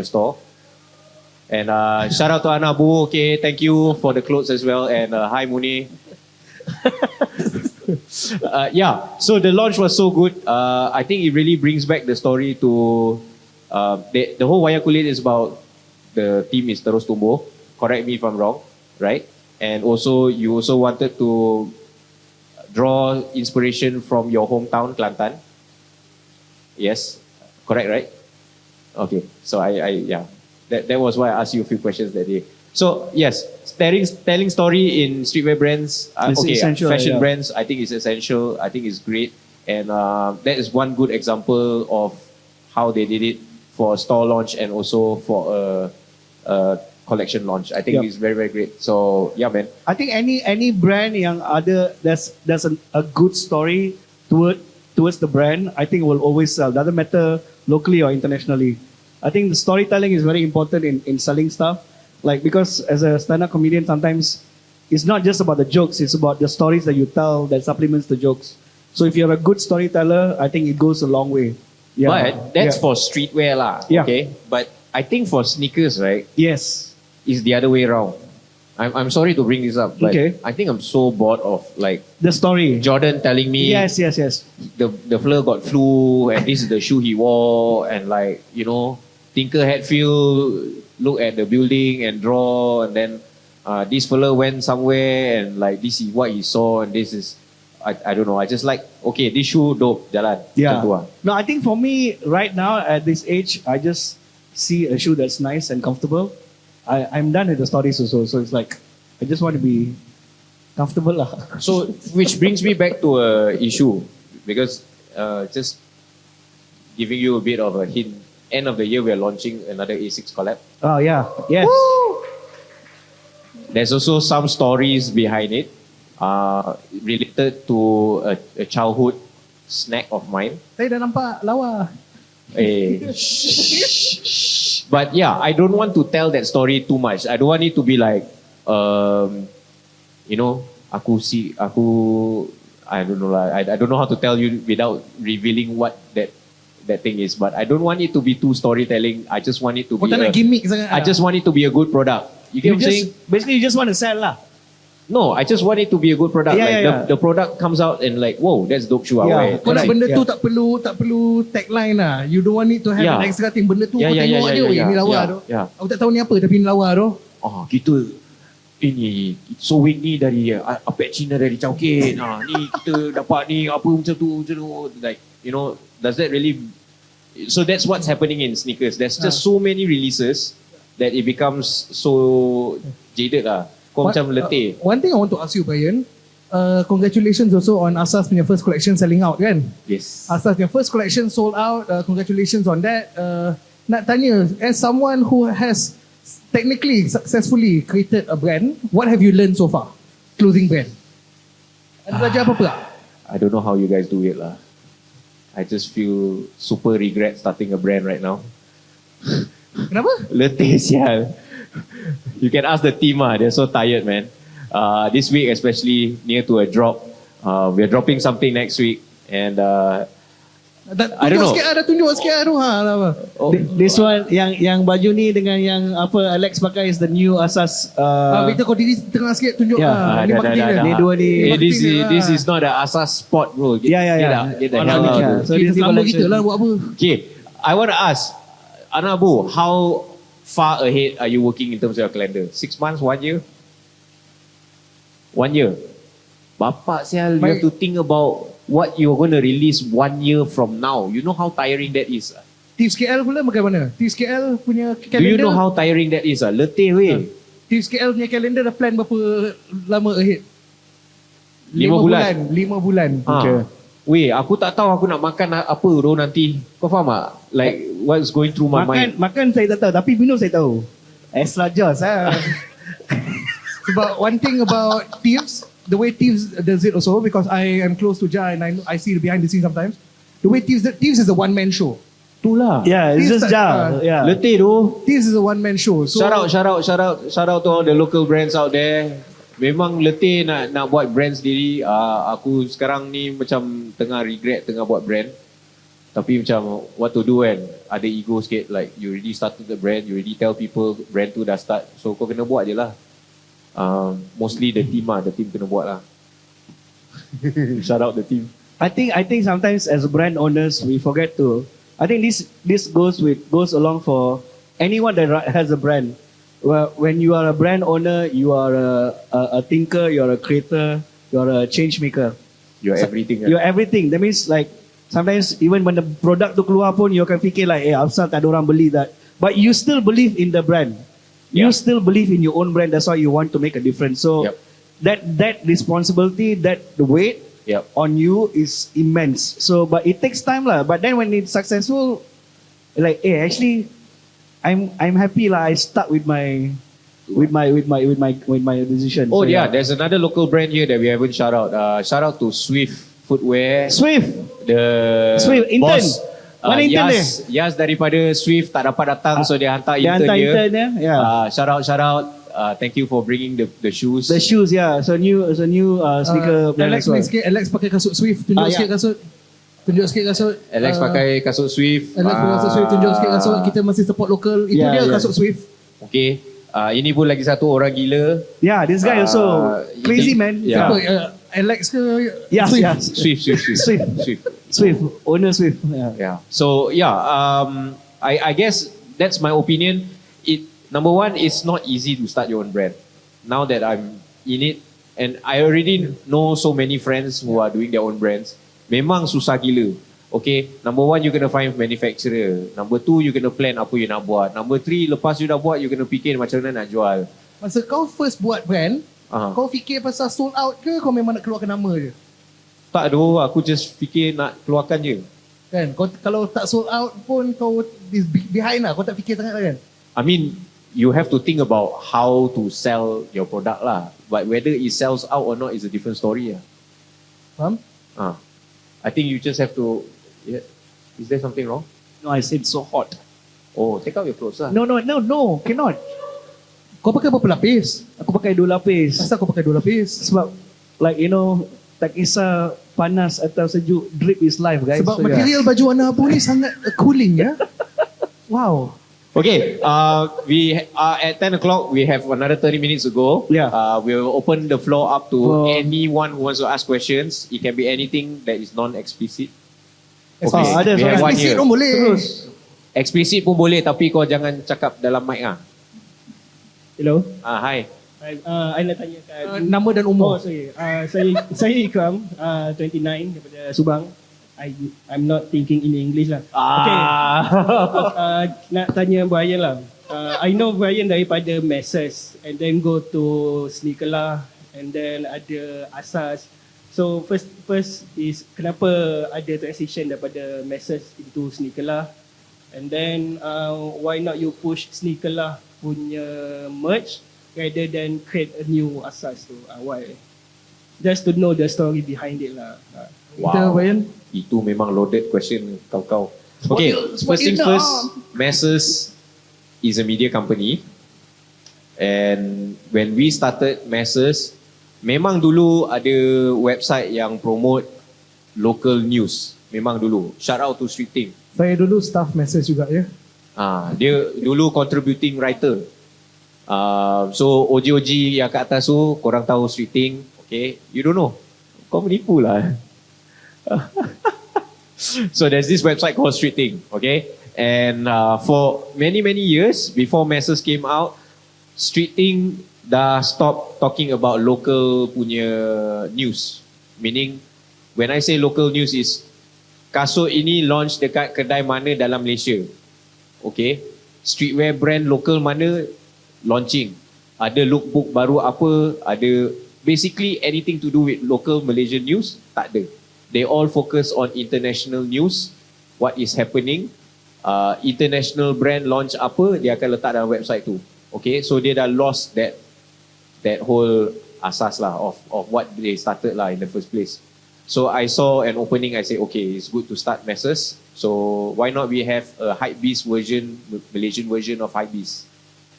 store. And shout out to Anabu. Okay, thank you for the clothes as well. And hi Muni. Yeah, so the launch was so good. I think it really brings back the story to the whole wayang kulit is about the theme is Terus Tumbuh. Correct me if I'm wrong, right? And also you also wanted to draw inspiration from your hometown, Kelantan. Yes, correct, right? Okay, so I yeah, that was why I asked you a few questions that day. So yes, telling story in streetwear brands, It's essential, fashion yeah. brands, I think it's essential. I think it's great, and that is one good example of how they did it for a store launch and also for a collection launch. I think Yep. it's very, very great. So yeah, man. I think any brand yang ada there's a good story towards the brand, I think will always sell. Doesn't matter locally or internationally. I think the storytelling is very important in selling stuff. Like because as a stand-up comedian, sometimes it's not just about the jokes; it's about the stories that you tell that supplements the jokes. So if you're a good storyteller, I think it goes a long way. Yeah. But that's Yeah. for streetwear lah. Yeah. Okay. But I think for sneakers, right, Yes. is the other way around. I'm sorry to bring this up, but Okay. I think I'm so bored of like The story. Jordan telling me Yes. the fleur got flu and this is the shoe he wore, and like, you know, Tinker Hatfield look at the building and draw, and then this fella went somewhere and like this is what he saw, and this is I don't know. I just like, okay, this shoe dope, jalan. Yeah. Macam tu lah. No, I think for me right now at this age, I just see a shoe that's nice and comfortable. I'm done with the stories also, so it's like I just want to be comfortable lah. So, which brings me back to a issue, because just giving you a bit of a hint. End of the year, we are launching another A6 collab. Oh yeah, yes. There's also some stories behind it, related to a childhood snack of mine. Saya dah nampak lawa. But yeah, I don't want to tell that story too much. I don't want it to be like, you know, I don't know lah. I don't know how to tell you without revealing what that thing is. But I don't want it to be too storytelling. I just want it to Kau be. tak nak gimmick sangat. I just want it to be a good product. You get You what I'm saying? basically you just want to sell lah. No, I just want it to be a good product. Yeah, like yeah. The product comes out and like, whoa, that's dope shoe. I Yeah. wear. Kau nak Like, benda tu Yeah. tak perlu tagline lah. You don't want it to have Yeah. an extra thing. Benda tu Yeah, kau yeah, tengok yeah, dia, yeah, weh, yeah, ni lawa yeah, tu. yeah. Aku tak tahu ni apa tapi ni lawa tu. kita ini sewing ni dari apek Cina dari Chowking. Ni kita dapat ni apa macam tu. Like, you know, does that really? So that's what's happening in sneakers. There's just so many releases that it becomes so jaded lah. Kau macam letih. One thing I want to ask you, Bryan. Congratulations also on Asas punya first collection selling out kan? Yes. Asas punya first collection sold out. Congratulations on that. Nak tanya, as someone who has technically successfully created a brand, what have you learned so far? Clothing brand. Ada belajar apa-apa tak? I don't know how you guys do it lah. I just feel super regret starting a brand right now. Kenapa? Letih sial. You can ask the team, they're so tired, man. This week, especially near to a drop, we're dropping something next week, and I don't know. Tunjuk sikit tu. This one yang baju ni dengan yang apa Alex pakai is the new Asas. Victor kau diri tengah sikit tunjuk. Yeah. Ni marketing dia. Ni dua ni. This is not the Asas spot, bro. Yeah. Get the hell out. So this Lama collection. kita lah buat apa. Okay, I want to ask, Anabu, how far ahead are you working in terms of your calendar? 6 months, 1 year? 1 year. Bapak sial, you have to think about what you're going to release 1 year from now. You know how tiring that is? Tips KL pula bagaimana? Tips KL punya Do kalender. you know how tiring that is? Letih weh. Tips KL punya kalender dah plan berapa lama ahead? 5 bulan. 5 bulan. Okay. Weh, aku tak tahu aku nak makan apa bro nanti. Kau faham tak? Like what's going through my mind. Makan saya tak tahu, tapi minum saya tahu. Extra Joss Sebab one thing about Thieves, the way Thieves does it also, because I am close to Ja and I see the behind the scenes sometimes. The way Thieves is a one-man show. Itulah. Yeah, it's Thieves just Ja. Yeah. Letih tu. Thieves is a one-man show. So, Shout out to all the local brands out there. Memang letih nak buat brand sendiri. Aku sekarang ni macam tengah regret tengah buat brand. Tapi macam what to do kan. Ada ego sikit, like you already started the brand, you already tell people brand tu dah start. So kau kena buat je lah. Mostly the team kena buat lah. Shout out the team. I think sometimes as brand owners we forget to. I think this goes along for anyone that has a brand. Well, when you are a brand owner, you are a thinker, you are a creator, you are a change maker. You're everything. You're everything. That means like sometimes even when the product tu keluar pun you akan fikir like, asal tak ada orang beli that. But you still believe in the brand. You still believe in your own brand. That's why you want to make a difference. So that responsibility, that weight on you is immense. So, but it takes time lah. But then when it's successful, like, actually, I'm happy lah. I stuck with my decision. Oh so, yeah, there's another local brand here that we haven't shout out. Shout out to Swift Footwear. Swift intern. Boss. Mana intern dia? Yas daripada Swift tak dapat datang, so dia hantar intern dia. Shout out. Thank you for bringing the shoes. The shoes, yeah. So new sneaker brand Alex as well. main sikit. Alex pakai kasut Swift. Tunjuk sikit kasut. Tunjuk sikit kasut. Alex pakai kasut Swift. Alex pakai kasut Swift. Tunjuk sikit kasut. Kita masih support lokal. Itu dia kasut Swift. Okay. Ini pun lagi satu orang gila. Yeah, this guy also crazy man. Yeah. Siapa? Alex ke? Yeah, Swift. yeah. Swift. Owner Swift. Yeah. So I guess that's my opinion. Number one, it's not easy to start your own brand. Now that I'm in it, and I already know so many friends who are doing their own brands. Memang susah gila. Okay, number one, you kena find manufacturer. Number two, you kena plan apa you nak buat. Number three, lepas you dah buat, you kena fikir macam mana nak jual. Masa kau first buat brand, kau fikir pasal sold out ke kau memang nak keluarkan nama je? Tak doh, aku just fikir nak keluarkan je. Kan? Kau, kalau tak sold out pun kau behind lah. Kau tak fikir sangat lah kan? I mean, you have to think about how to sell your product lah. But whether it sells out or not is a different story lah. Faham? I think you just have to... Yeah. Is there something wrong? No, I said so hot. Oh, take out your clothes lah. No, cannot. Kau pakai berapa lapis? Aku pakai 2 lapis. Asal kau pakai 2 lapis? Sebab like tak kisah panas atau sejuk, drip is life guys. Sebab so, material baju warna abu ni sangat cooling ya. Wow. Okay, we are at 10 o'clock. We have another 30 minutes to go. Yeah. We'll open the floor up to anyone who wants to ask questions. It can be anything that is non-explicit. Okay, ada we have one Explicit here. pun boleh. Terus. Explicit pun boleh, tapi kau jangan cakap dalam mic ah. Hello. Hi. I nak tanyakan Nama dan umur. sorry. Saya Ikram, 29 daripada Subang. I'm not thinking in English lah. Okay. Nak tanya Bryan lah. I know Bryan daripada Masses and then go to SneakerLAH and then ada Asas. So first is kenapa ada transition daripada Masses into SneakerLAH, and then why not you push SneakerLAH punya merch rather than create a new Asas tu? Why? Just to know the story behind it lah. Wow. Itu memang loaded question kau. Okay, first things first, Masses is a media company. And when we started masses, memang dulu ada website yang promote local news. Memang dulu. Shout out to Streeting. Saya dulu staff message juga ya. Dia dulu contributing writer. So OG yang kat atas tu, korang tahu Streeting. Okay, you don't know. Kau menipu lah. So there's this website called Streeting. Okay, and for many years before masses came out, Streeting dah stop talking about local punya news. Meaning, when I say local news is kasut ini launch dekat kedai mana dalam Malaysia. Okay, streetwear brand local mana launching. Ada lookbook baru apa, ada basically anything to do with local Malaysian news, tak ada. They all focus on international news, what is happening. International brand launch apa, dia akan letak dalam website tu. Okay, so dia dah lost that whole asas lah of what they started lah in the first place. So I saw an opening, I said, okay, it's good to start masses. So why not we have a hypebeast version, Malaysian version of hypebeast.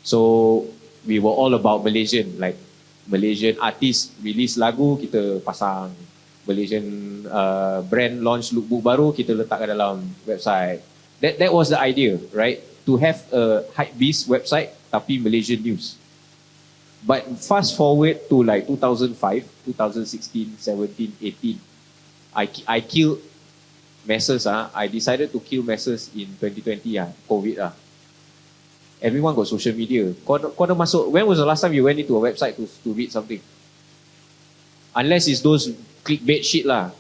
So we were all about Malaysian, like Malaysian artist release lagu, kita pasang. Malaysian brand launch lookbook baru, kita letakkan dalam website. That was the idea, right? To have a hypebeast website, tapi Malaysian news. But fast forward to like 2005, 2016, 17, 18, I killed masses. I decided to kill masses in 2020, COVID. Everyone got social media. Kau dah masuk, when was the last time you went into a website to read something? Unless it's those clickbait shit lah.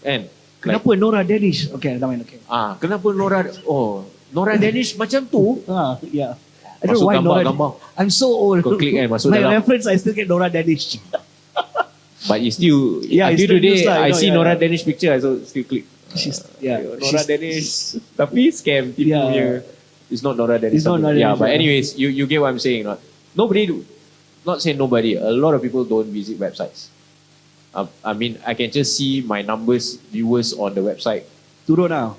And Kenapa Nora Danish? Okay, dah main. Okay. kenapa Nora Danish macam tu? Yeah. I don't know Masuk why Nora. gambar. I'm so old. Kau klik kan, masuk My dalam. reference, I still get Nora Danish. But it's still, Yeah, it's until still today, used lah, I you know, see yeah. Nora Danish picture, I still click. Nora She's- Danish. Tapi scam, tipu Yeah. punya. It's not Nora Danish. It's not Nora Yeah, Danish, but yeah. anyways, you get what I'm saying. Not saying nobody, a lot of people don't visit websites. I mean, I can just see my numbers, viewers on the website. Turun now.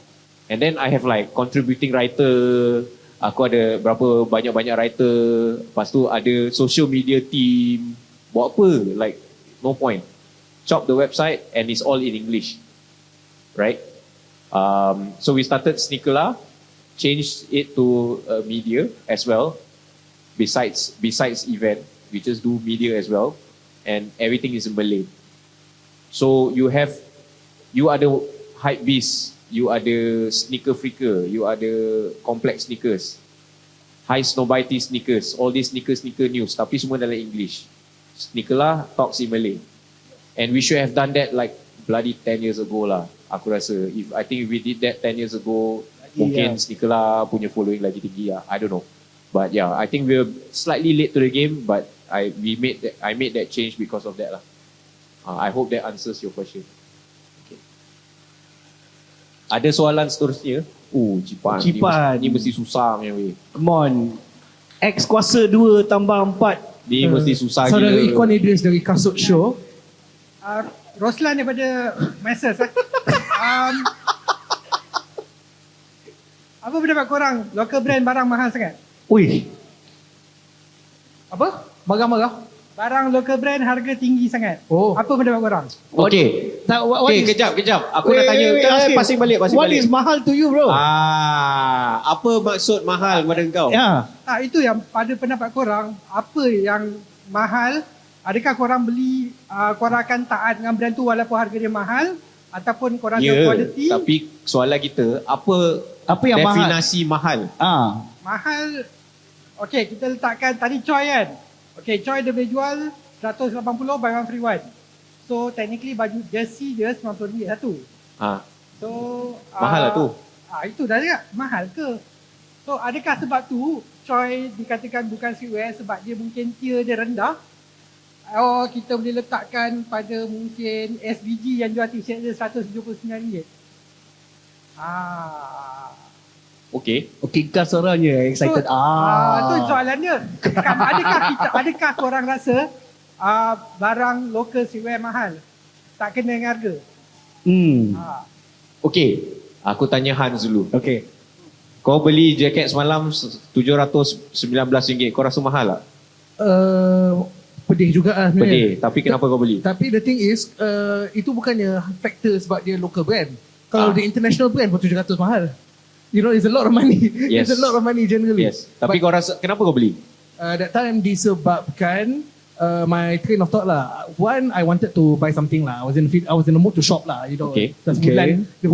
And then I have like contributing writer. Aku ada berapa banyak writer. Lepas tu ada social media team. Buat apa? Like, no point. Chop the website and it's all in English. Right? So we started SneakerLAH. Changed it to media as well. Besides event, we just do media as well. And everything is in Malay. So you ada hypebeast, you ada sneaker freaker, you ada complex sneakers, high snobity sneakers, all these sneaker news, tapi semua dalam English. SneakerLAH talks in Malay. And we should have done that like bloody 10 years ago lah. Aku rasa, I think if we did that 10 years ago, mungkin SneakerLAH punya following lagi tinggi lah. I don't know. But yeah, I think we're slightly late to the game, but I made that change because of that lah. I hope that answers your question. Okay. Ada soalan seterusnya? Cipan. Cipan. Ni mesti susah punya weh. Come on. X kuasa 2 tambah 4. Ni mesti susah Saudara gila. Ikon Idris dari Kasut Show. Roslan daripada Masses. Apa pendapat korang? Local brand barang mahal sangat. Ui. Apa? Marah-marah? Barang local brand harga tinggi sangat. Oh. Apa pendapat korang? Okay. What is, kejap. Aku nak tanya. Pasing balik. What is mahal to you, bro? Apa maksud mahal pada kau? Yeah. Itu yang pada pendapat korang, apa yang mahal? Adakah korang beli, korang akan taat dengan brand tu walaupun harga dia mahal? Ataupun korang tengok quality? Tapi soalan kita, apa yang definasi mahal? Mahal, okay, kita letakkan tadi Choi kan? Okay, Choi dia boleh jual 180 buy one free one. So technically baju jersey je RM90 satu. So mahal lah tu. Itu dah cakap mahal ke? So adakah sebab tu Choi dikatakan bukan streetwear sebab dia mungkin tier dia rendah? Kita boleh letakkan pada mungkin SBG yang jual t-shirt dia RM179. Okay, kau seorangnya excited. Tu soalan dia. Adakah korang rasa barang local streetwear mahal? Tak kena dengan harga? Okay, aku tanya Hans dulu. Okay. Kau beli jaket semalam RM719, kau rasa mahal tak? Pedih juga lah sebenarnya. Pedih. Tapi kenapa kau beli? Tapi the thing is, itu bukannya factor sebab dia local brand. Kalau dia international brand pun 700 mahal. You know, it's a lot of money. Yes. It's a lot of money generally. Yes. Tapi kau rasa, kenapa kau beli? That time disebabkan my train of thought lah. One, I wanted to buy something lah. I was in the mood to shop lah. You know, Okay.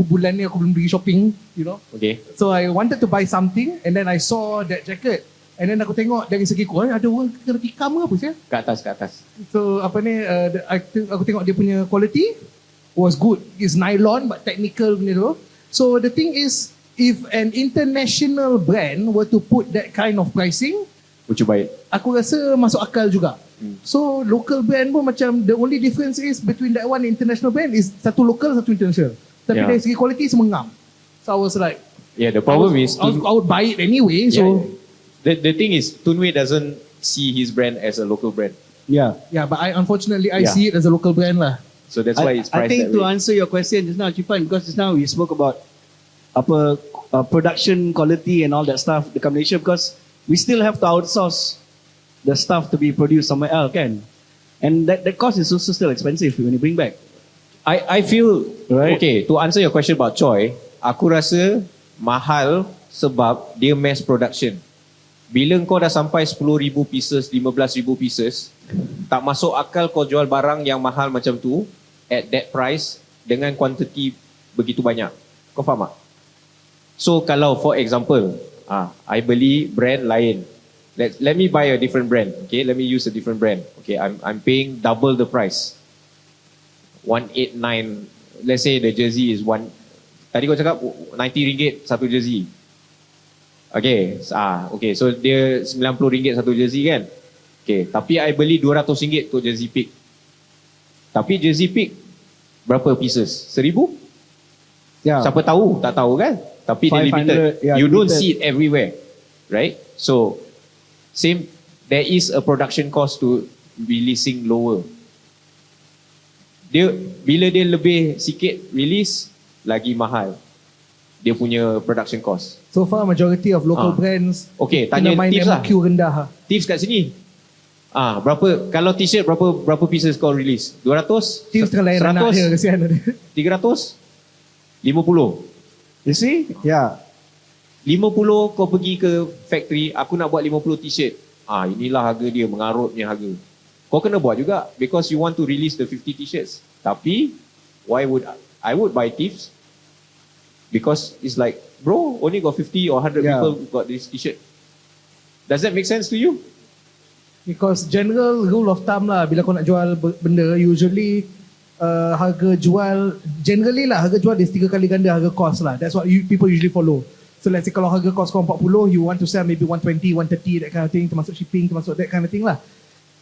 bulan ni aku belum pergi shopping. You know. Okay. So I wanted to buy something, and then I saw that jacket, and then aku tengok dari segi kurang ada orang kena tikam ke apa sih? Ke atas. So apa ni? Aku tengok dia punya quality was good. It's nylon but technical punya tu. So the thing is, if an international brand were to put that kind of pricing, Would you buy it? aku rasa masuk akal juga. So local brand pun macam the only difference is between that one international brand is satu local, satu international. Tapi Yeah. dari segi quality semua ngam. So I was like, Yeah, the problem I is... would buy it anyway. So The thing is, Tunway doesn't see his brand as a local brand. Yeah. yeah, but unfortunately I Yeah. see it as a local brand lah. So that's why it's I priced think that to way. answer your question just now, Cipan, because just now we spoke about production quality and all that stuff dekat Malaysia, because we still have to outsource the stuff to be produced somewhere else, kan? And that cost is also still expensive when you bring back. I feel, Right. okay, to answer your question about Choi, aku rasa mahal sebab dia mass production. Bila kau dah sampai 10,000 pieces, 15,000 pieces, tak masuk akal kau jual barang yang mahal macam tu at that price dengan quantity begitu banyak. Kau faham tak? So kalau for example, I beli brand lain. Let me buy a different brand. Okay, let me use a different brand. Okay, I'm paying double the price. 189. Let's say the jersey is tadi kau cakap RM90 satu jersey. Okay, okay, so dia RM90 satu jersey kan? Okay, tapi I beli RM200 untuk jersey pick. Tapi jersey pick berapa pieces? 1,000? Yeah. Siapa tahu? Tak tahu kan? Tapi dia 500, limited. yeah, You don't limited. see it everywhere. Right? So, there is a production cost to releasing lower. Bila dia lebih sikit release, lagi mahal dia punya production cost. So far majority of local brands Okay, tanya kena main tips lah. MOQ rendah lah. Tips kat sini. Berapa kalau t-shirt berapa pieces kau release? 200? Tips tengah layan anak dia, kesian dia. 300? 50? You see? Yeah. 50 kau pergi ke factory, aku nak buat 50 t-shirt. Inilah harga dia, mengarutnya harga. Kau kena buat juga because you want to release the 50 t-shirts. Tapi I would buy tips because it's like, bro, only got 50 or 100 people got this t-shirt. Does that make sense to you? Because general rule of thumb lah, bila kau nak jual benda, usually harga jual, generally lah, harga jual is 3 kali ganda harga cost lah. That's what people usually follow. So let's say kalau harga cost kau 40, you want to sell maybe 120, 130, that kind of thing, termasuk shipping, termasuk that kind of thing lah.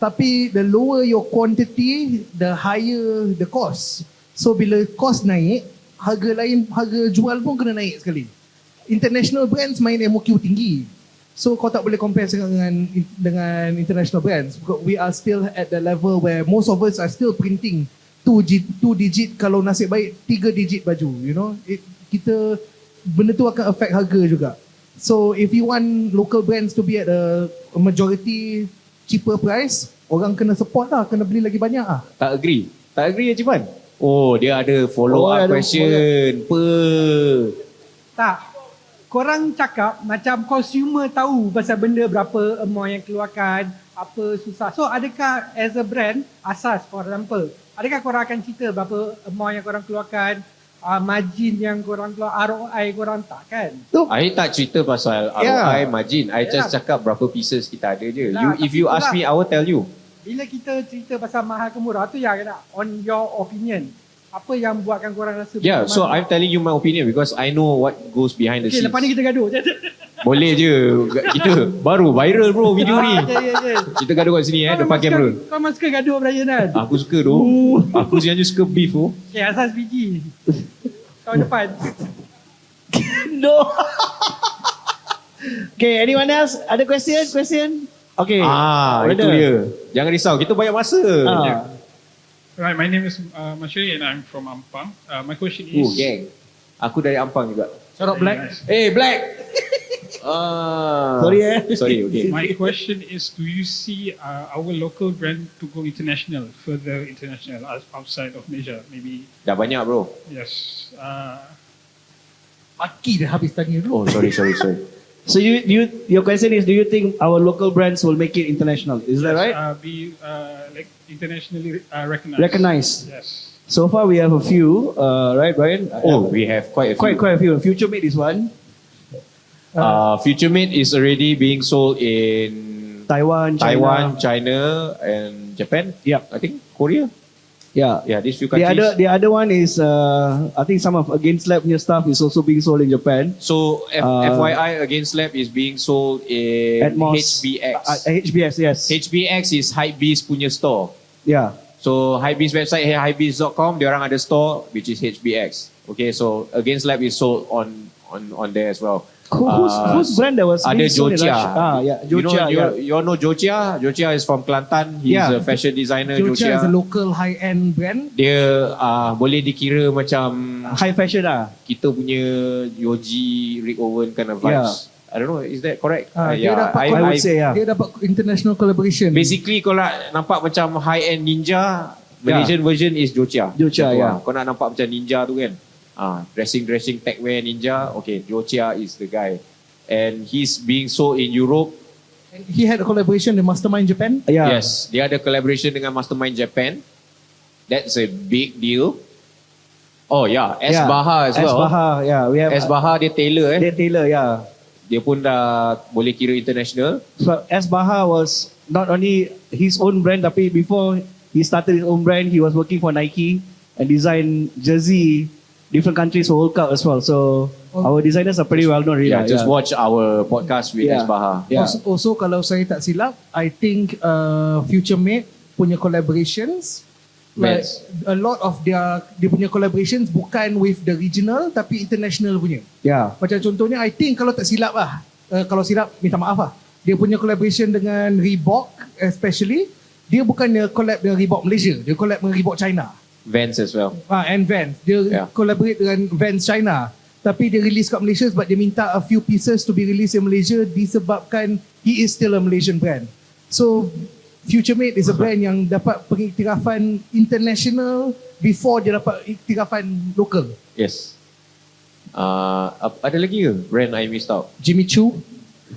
Tapi the lower your quantity, the higher the cost. So bila cost naik, harga jual pun kena naik sekali. International brands main MOQ tinggi. So kau tak boleh compare dengan international brands. Because we are still at the level where most of us are still printing 2 digit, kalau nasib baik 3 digit baju, you know. Benda tu akan affect harga juga. So if you want local brands to be at a majority cheaper price, orang kena support lah, kena beli lagi banyak lah. Tak agree ya Cipan? Dia ada follow up question. Tak. Korang cakap macam consumer tahu pasal benda berapa amount yang keluarkan, apa susah. So adakah as a brand, Asas for example, adakah korang akan cerita berapa amount yang korang keluarkan, margin yang korang keluar, ROI korang tak kan? I tak cerita pasal ROI, margin. I just cakap berapa pieces kita ada je. If you ask me, I will tell you. Bila kita cerita pasal mahal ke murah tu yang on your opinion. Apa yang buatkan korang rasa Yeah, so I'm telling you my opinion because I know what goes behind the Okay, scenes. lepas ni kita gaduh. Boleh je. Kita baru viral bro video ni. Kita gaduh kat sini depan kamera. Kau memang suka gaduh Bryan kan? Aku suka tu. Aku sebenarnya suka beef tu. Okay, Asas biji. Tahun depan. No. Okay, anyone else? Ada question? Okay. Itu dia. Jangan risau, kita banyak masa. Right, my name is Mashri and I'm from Ampang. My question is... Gang. Aku dari Ampang juga. Shout out Black. Nice. Black. Sorry, okay. My question is, do you see our local brand to go international, further international outside of Malaysia? Maybe, Dah banyak bro. yes. Maki dah habis tanya dulu. Oh, sorry. So your question is, do you think our local brands will make it international? Is that right? Be like internationally recognized. Recognized. Yes. So far we have a few, right, Bryan? Oh, we have quite a few. Quite a few. Future Mate is one. Future Mate is already being sold in Taiwan, China, and Japan. Yep. I think Korea. Yeah. These few countries. The other one is I think some of Against Lab new stuff is also being sold in Japan. So FYI, Against Lab is being sold in Atmos, HBX. HBX, yes. HBX is Hypebeast punya store. Yeah. So Hypebeast website hypebeast.com, dia orang ada store which is HBX. Okay, so Against Lab is sold on there as well. Whose brand that was Ada being sold in Jocia. Russia? Yeah, Jocia. You all know Jocia? Jocia is from Kelantan. He's a fashion designer. Jocia is a local high-end brand. Dia boleh dikira macam high fashion lah. kita punya Yoji, Rick Owen kind of vibes. I don't know, is that correct? Dia dapat, I would say, yeah. Dia dapat international collaboration. Basically kau nak nampak macam high-end ninja, Malaysian version is Jocia. Jocia, Macam yeah. Kau nak nampak macam ninja tu kan? Dressing techwear ninja. Okay, Jocia is the guy. And he's being sold in Europe. And he had a collaboration with Mastermind Japan. Yeah. Yes, dia ada collaboration dengan Mastermind Japan. That's a big deal. Oh yeah, S Baha as well. S Baha, yeah. We have S Baha dia tailor Dia tailor, yeah. Dia pun dah boleh kira international. So S Baha was not only his own brand, tapi before he started his own brand, he was working for Nike and designed jersey different countries for World Cup as well. So our designers are pretty well known. Really. Yeah, just watch our podcast with S Baha. Yeah. Also, kalau saya tak silap, I think Future Mate punya collaborations, like a lot of dia punya collaborations bukan with the regional tapi international punya. Yeah. Macam contohnya, I think kalau tak silap lah, kalau silap minta maaf lah. Dia punya collaboration dengan Reebok especially, dia bukannya collab dengan Reebok Malaysia, dia collab dengan Reebok China. Vans as well. And Vans. Dia collaborate dengan Vans China. Tapi dia release kat Malaysia sebab dia minta a few pieces to be released in Malaysia disebabkan he is still a Malaysian brand. So Future Mate is a brand yang dapat pengiktirafan international before dia dapat iktirafan local. Yes. Ada lagi ke brand I missed out? Jimmy Choo.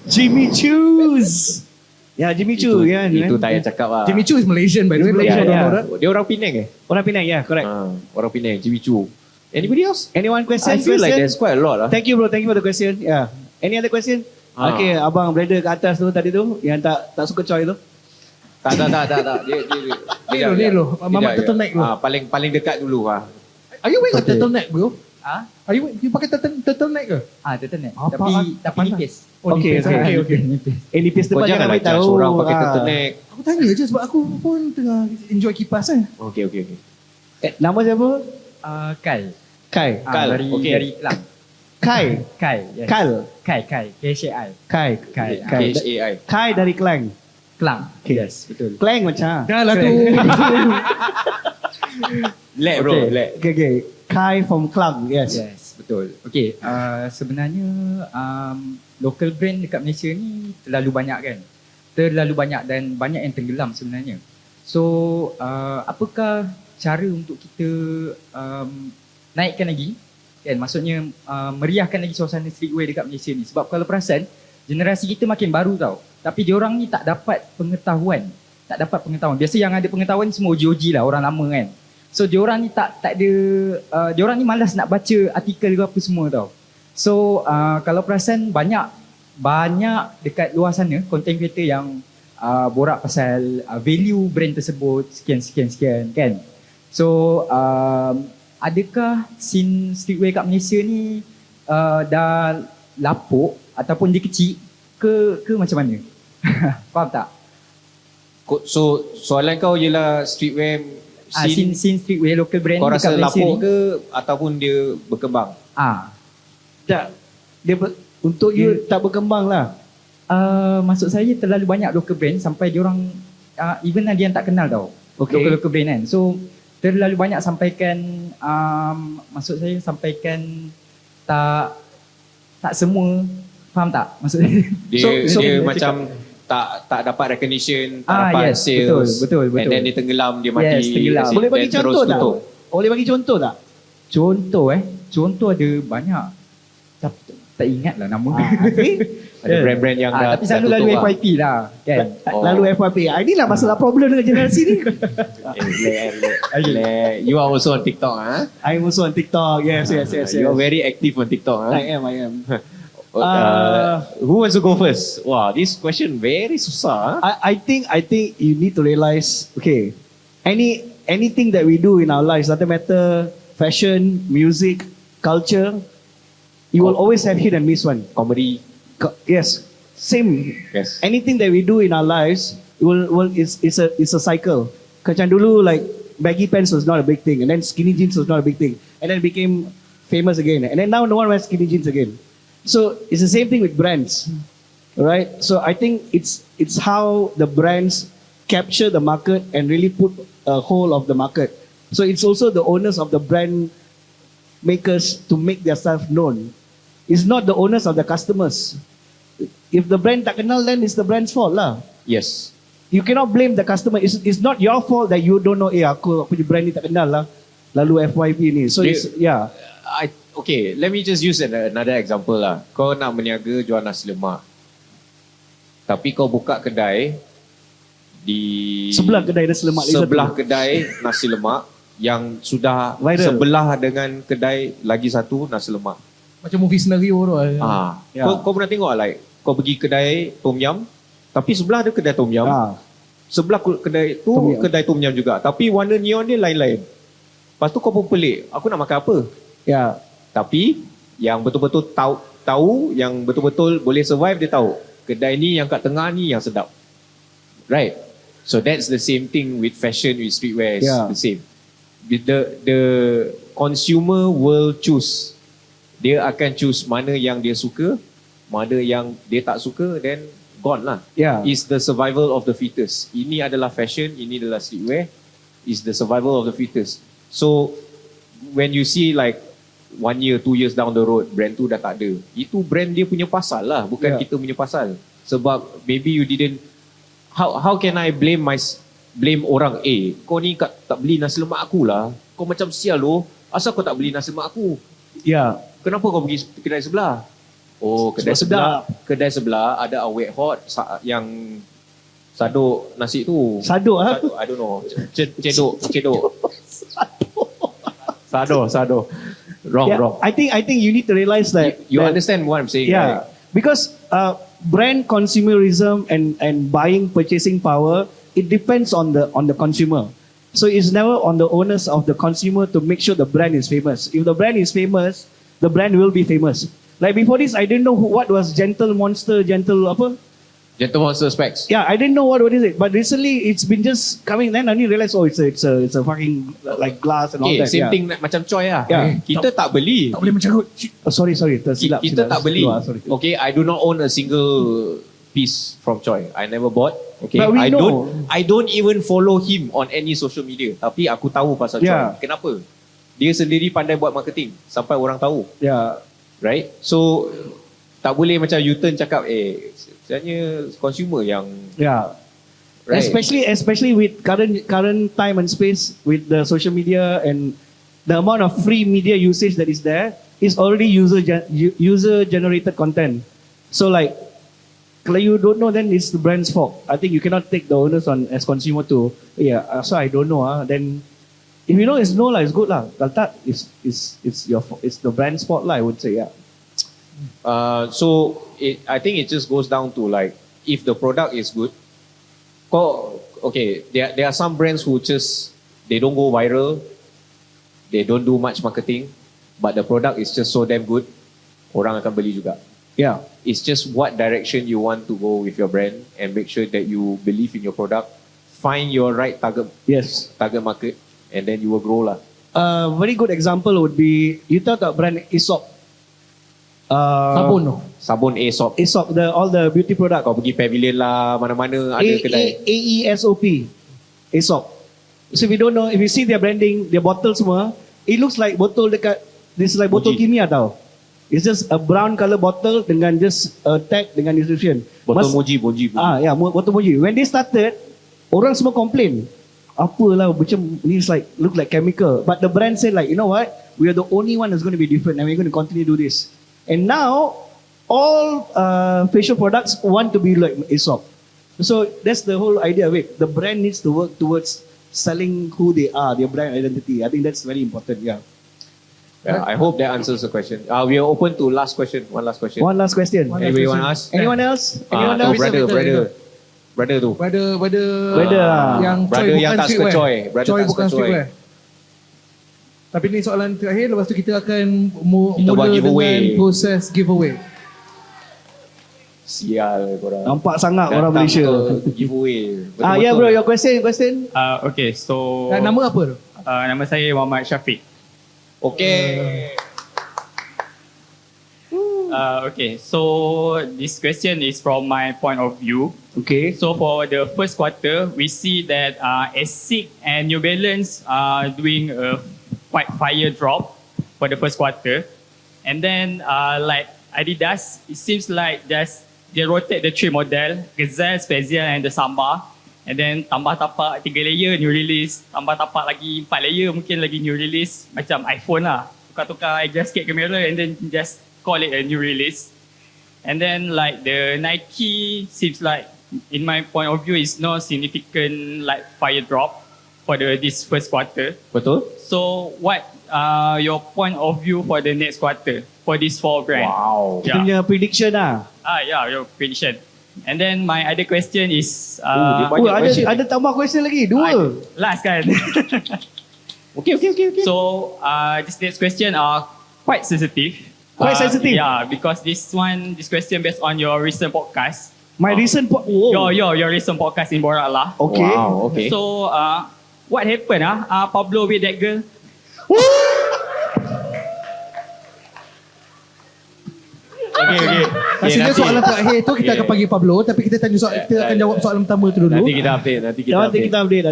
Jimmy Choo's. Ya, Jimmy Choo kan. Itu tak payah cakap lah. Jimmy Choo is Malaysian by the way. Malaysian, Dia orang Penang ke? Orang Penang, yeah, correct. Orang Penang, Jimmy Choo. Anybody else? Anyone question? I feel like there's quite a lot lah. Thank you bro, thank you for the question. Yeah. Any other question? Okay, abang brother kat atas tu tadi tu yang tak suka coy tu. Tak. Dia loh. Mamat turtleneck bro. Paling dekat dulu Are you wearing a turtleneck bro? Are you pakai turtleneck ke? Turtleneck. Tapi nipis. Okay. Nipis depan jangan bagi tahu. Seorang pakai turtleneck. Aku tanya je sebab aku pun tengah enjoy kipas kan. Okay. Nama siapa? Kai. Kal. Dari Kelang. Kai. Yes. Kai. KCI. Kai. KHAI. Kai dari Kelang. Kelang. Okay. Yes, betul. Kelang macam. Dah lah tu. Lek bro, lek. Okay. Kai from Kelang. Yes, betul. Okay, sebenarnya local brand dekat Malaysia ni terlalu banyak kan. Terlalu banyak dan banyak yang tenggelam sebenarnya. So, apakah cara untuk kita naikkan lagi? Kan, maksudnya meriahkan lagi suasana streetwear dekat Malaysia ni. Sebab kalau perasan, generasi kita makin baru tau. Tapi diorang ni tak dapat pengetahuan. Biasa yang ada pengetahuan semua OG lah, orang lama kan. So diorang ni tak ada, diorang ni malas nak baca artikel ke apa semua tau. So kalau perasan banyak dekat luar sana content creator yang borak pasal value brand tersebut sekian kan. So adakah scene streetwear kat Malaysia ni dah lapuk ataupun dia kecil ke macam mana? Faham tak? So soalan kau ialah streetwear scene streetwear local brand kau dekat rasa Malaysia lapuk ni ke ataupun dia berkembang? Tak. Untuk you tak berkembang lah. Maksud saya terlalu banyak local brand sampai diorang even ada yang tak kenal tau. Okay. Local brand kan. So terlalu banyak sampaikan maksud saya sampaikan tak semua Faham tak maksudnya? Dia macam tak dapat recognition, tak dapat yes, sales. betul. And then dia tenggelam, dia mati. Yes, tenggelam. Let's say, Boleh bagi then terus contoh tak? tutup. Boleh bagi contoh tak? Contoh ada banyak. Tak ingat lah nama. Ada brand-brand yang dah tapi selalu dah lalu tutup FYP lah kan. Lalu FYP. Inilah masalah problem dengan generasi ni. You are also on TikTok, huh? I'm also on TikTok. Yes. You are very active on TikTok, huh? I am. Who wants to go first? Wow, this question very susah. Huh? I think you need to realize, okay, anything that we do in our lives, doesn't matter, fashion, music, culture, you will always have hit and miss one. Comedy. Yes, same. Yes. Anything that we do in our lives it's a cycle. Macam dulu, like baggy pants was not a big thing, and then skinny jeans was not a big thing, and then it became famous again, and then now no one wears skinny jeans again. So it's the same thing with brands, right? So I think it's how the brands capture the market and really put a hold of the market. So it's also the owners of the brand makers to make their stuff known. It's not the owners of the customers. If the brand tak kenal, then it's the brand's fault lah. Yes. You cannot blame the customer. It's not your fault that you don't know, aku punya brand ni tak kenal lah. Lalu FYP ni. So it's, yeah. Okay, let me just use another example lah. Kau nak berniaga jual nasi lemak. Tapi kau buka kedai di sebelah kedai nasi lemak. Sebelah kedai nasi lemak yang sudah viral. Sebelah dengan kedai lagi satu nasi lemak. Macam movie scenario tu. Yeah. Kau pernah tengok like kau pergi kedai tom yum, tapi sebelah ada kedai tom yum. Sebelah kedai tu kedai tom yum juga, tapi warna neon dia lain-lain. Lepas tu kau pun pelik, aku nak makan apa? Ya. Tapi yang betul-betul tahu yang betul-betul boleh survive, dia tahu kedai ni yang kat tengah ni yang sedap. Right? So that's the same thing with fashion, with streetwear, it's the same. The consumer will choose. Dia akan choose mana yang dia suka, mana yang dia tak suka, then gone lah. Yeah. It's the survival of the fittest. Ini adalah fashion, ini adalah streetwear. It's the survival of the fittest. So when you see like 1 year, 2 years down the road, brand tu dah tak ada. Itu brand dia punya pasal lah, bukan kita punya pasal. Sebab maybe you didn't. How can I blame orang? Kau ni tak beli nasi lemak aku lah. Kau macam sial loh. Asal kau tak beli nasi lemak aku? Ya. Kenapa kau pergi kedai sebelah? Oh, kedai sebelah ada awet hot yang saduk nasi tu. Saduk ah? I don't know. Cedok. Sado. Wrong. I think you need to realize that you understand what I'm saying, yeah, right? Because brand consumerism and purchasing power, it depends on the consumer. So it's never on the owners of the consumer to make sure the brand is famous. If the brand is famous, the brand will be famous. Like before this, I didn't know what was Gentle Monster Specs. Yeah, I didn't know what is it. But recently, it's been just coming. Then I only realized, it's a fucking like glass and all that. Same thing macam Choi lah. Yeah. Kita tak beli. Tak boleh mencarut. Sorry, tersilap. Kita tak beli. Sorry. Okay, I do not own a single piece from Choi. I never bought. Okay, But we I don't even follow him on any social media. Tapi aku tahu pasal Choi. Kenapa? Dia sendiri pandai buat marketing sampai orang tahu. Yeah. Right? So tak boleh macam U-turn cakap sebenarnya consumer yang right. Especially with current time and space with the social media and the amount of free media usage that is there is already user generated content. So like kalau you don't know, then it's the brand's fault. I think you cannot take the onus on as consumer to so I don't know then if you know it's no lah, it's good lah. Kalau tak, it's the brand's fault lah, I would say. So I think it just goes down to like if the product is good. Okay, there are some brands who they don't go viral, they don't do much marketing, but the product is just so damn good, orang akan beli juga. Yeah, it's just what direction you want to go with your brand and make sure that you believe in your product, find your right target market, and then you will grow lah. A very good example would be, you tahu tak brand Aesop? Sabun Aesop. All the beauty product. Kau pergi Pavilion lah, mana-mana ada kedai. AESOP. Aesop. So if you don't know, if you see their branding, their bottle semua, it looks like botol dekat, this is like botol kimia tau. It's just a brown color bottle dengan just a tag dengan description. Botol moji. Botol moji. When they started, orang semua complain. Apalah macam ni, look like chemical. But the brand said like, you know what? We are the only one that's going to be different and we're going to continue to do this. And now, all facial products want to be like Aesop. So that's the whole idea of it. The brand needs to work towards selling who they are, their brand identity. I think that's very important, yeah. Yeah, I hope that answers the question. We are open to last question. One last question. One last question. Anybody want to ask? Anyone else? Anyone No, else? brother tu. Brother yang Brother Choi yang bukan tak suka streetwear. Choi. Brother Choi tak bukan suka Choi. streetwear. Tapi ni soalan terakhir, lepas tu kita akan Kita buat mula giveaway. dengan proses giveaway. Sial korang. Nampak sangat Datang orang Malaysia. ke giveaway. Yeah bro, your question. Okay, so Nama apa tu? nama saya Muhammad Syafiq. Okay. Okay, so this question is from my point of view. Okay. So for the first quarter, we see that Asics and New Balance are doing a quite fire drop for the first quarter. And then like Adidas, it seems like they rotate the three model, Gazelle, Special and the Samba. And then tambah tapak 3 layer new release, tambah tapak lagi 4 layer mungkin lagi new release, macam iPhone lah. Tukar-tukar adjust sikit kamera and then just call it a new release. And then like the Nike seems like, in my point of view, is no significant like fire drop for this first quarter. Betul? So what your point of view for the next quarter for these 4 brands? Wow. Kita punya prediction lah. Yeah, your prediction. And then my other question is Ada tambah question lagi, 2. last kan. Okay. So this next question are quite sensitive. Quite sensitive? Yeah, because this question based on your recent podcast. My recent Your recent podcast in BorakLAH. Okay. Wow, okay. So what happened Pablo with that girl? Okay. Rasanya soalan terakhir tu kita akan panggil Pablo, tapi kita tanya kita akan jawab soalan pertama tu dulu. Nanti kita update.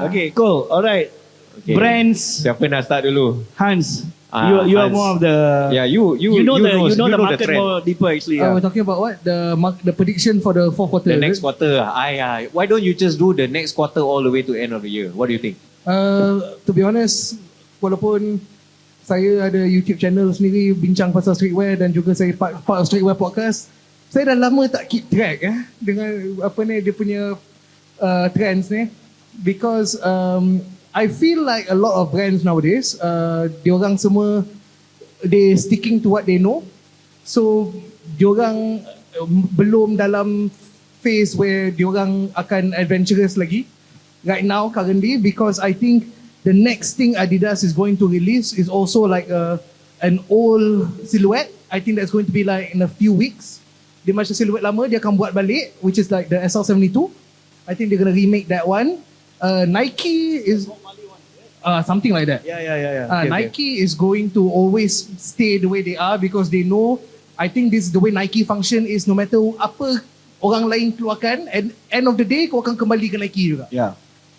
Okay, cool. Alright. Okay. Brands. Siapa nak start dulu? Hans. You are Hans. more of the. Yeah, you know the the market trend. more deeper actually. We're talking about what? The prediction for the fourth quarter. The next quarter. Why don't you just do the next quarter all the way to end of the year? What do you think? To be honest, walaupun saya ada YouTube channel sendiri bincang pasal streetwear dan juga saya part of Streetwear podcast, saya dah lama tak keep track dengan dia punya trends ni, because I feel like a lot of brands nowadays, diorang semua they sticking to what they know, so diorang belum dalam phase where diorang akan adventurous lagi right now currently, because I think the next thing Adidas is going to release is also like an old silhouette. I think that's going to be like in a few weeks. Dia macam silhouette lama dia akan buat balik, which is like the SL72. I think they're going to remake that one. Nike is something like that. Yeah. Nike is going to always stay the way they are because they know, I think this is the way Nike function is, no matter apa orang lain keluarkan, and end of the day kau akan kembali ke Nike juga. Yeah.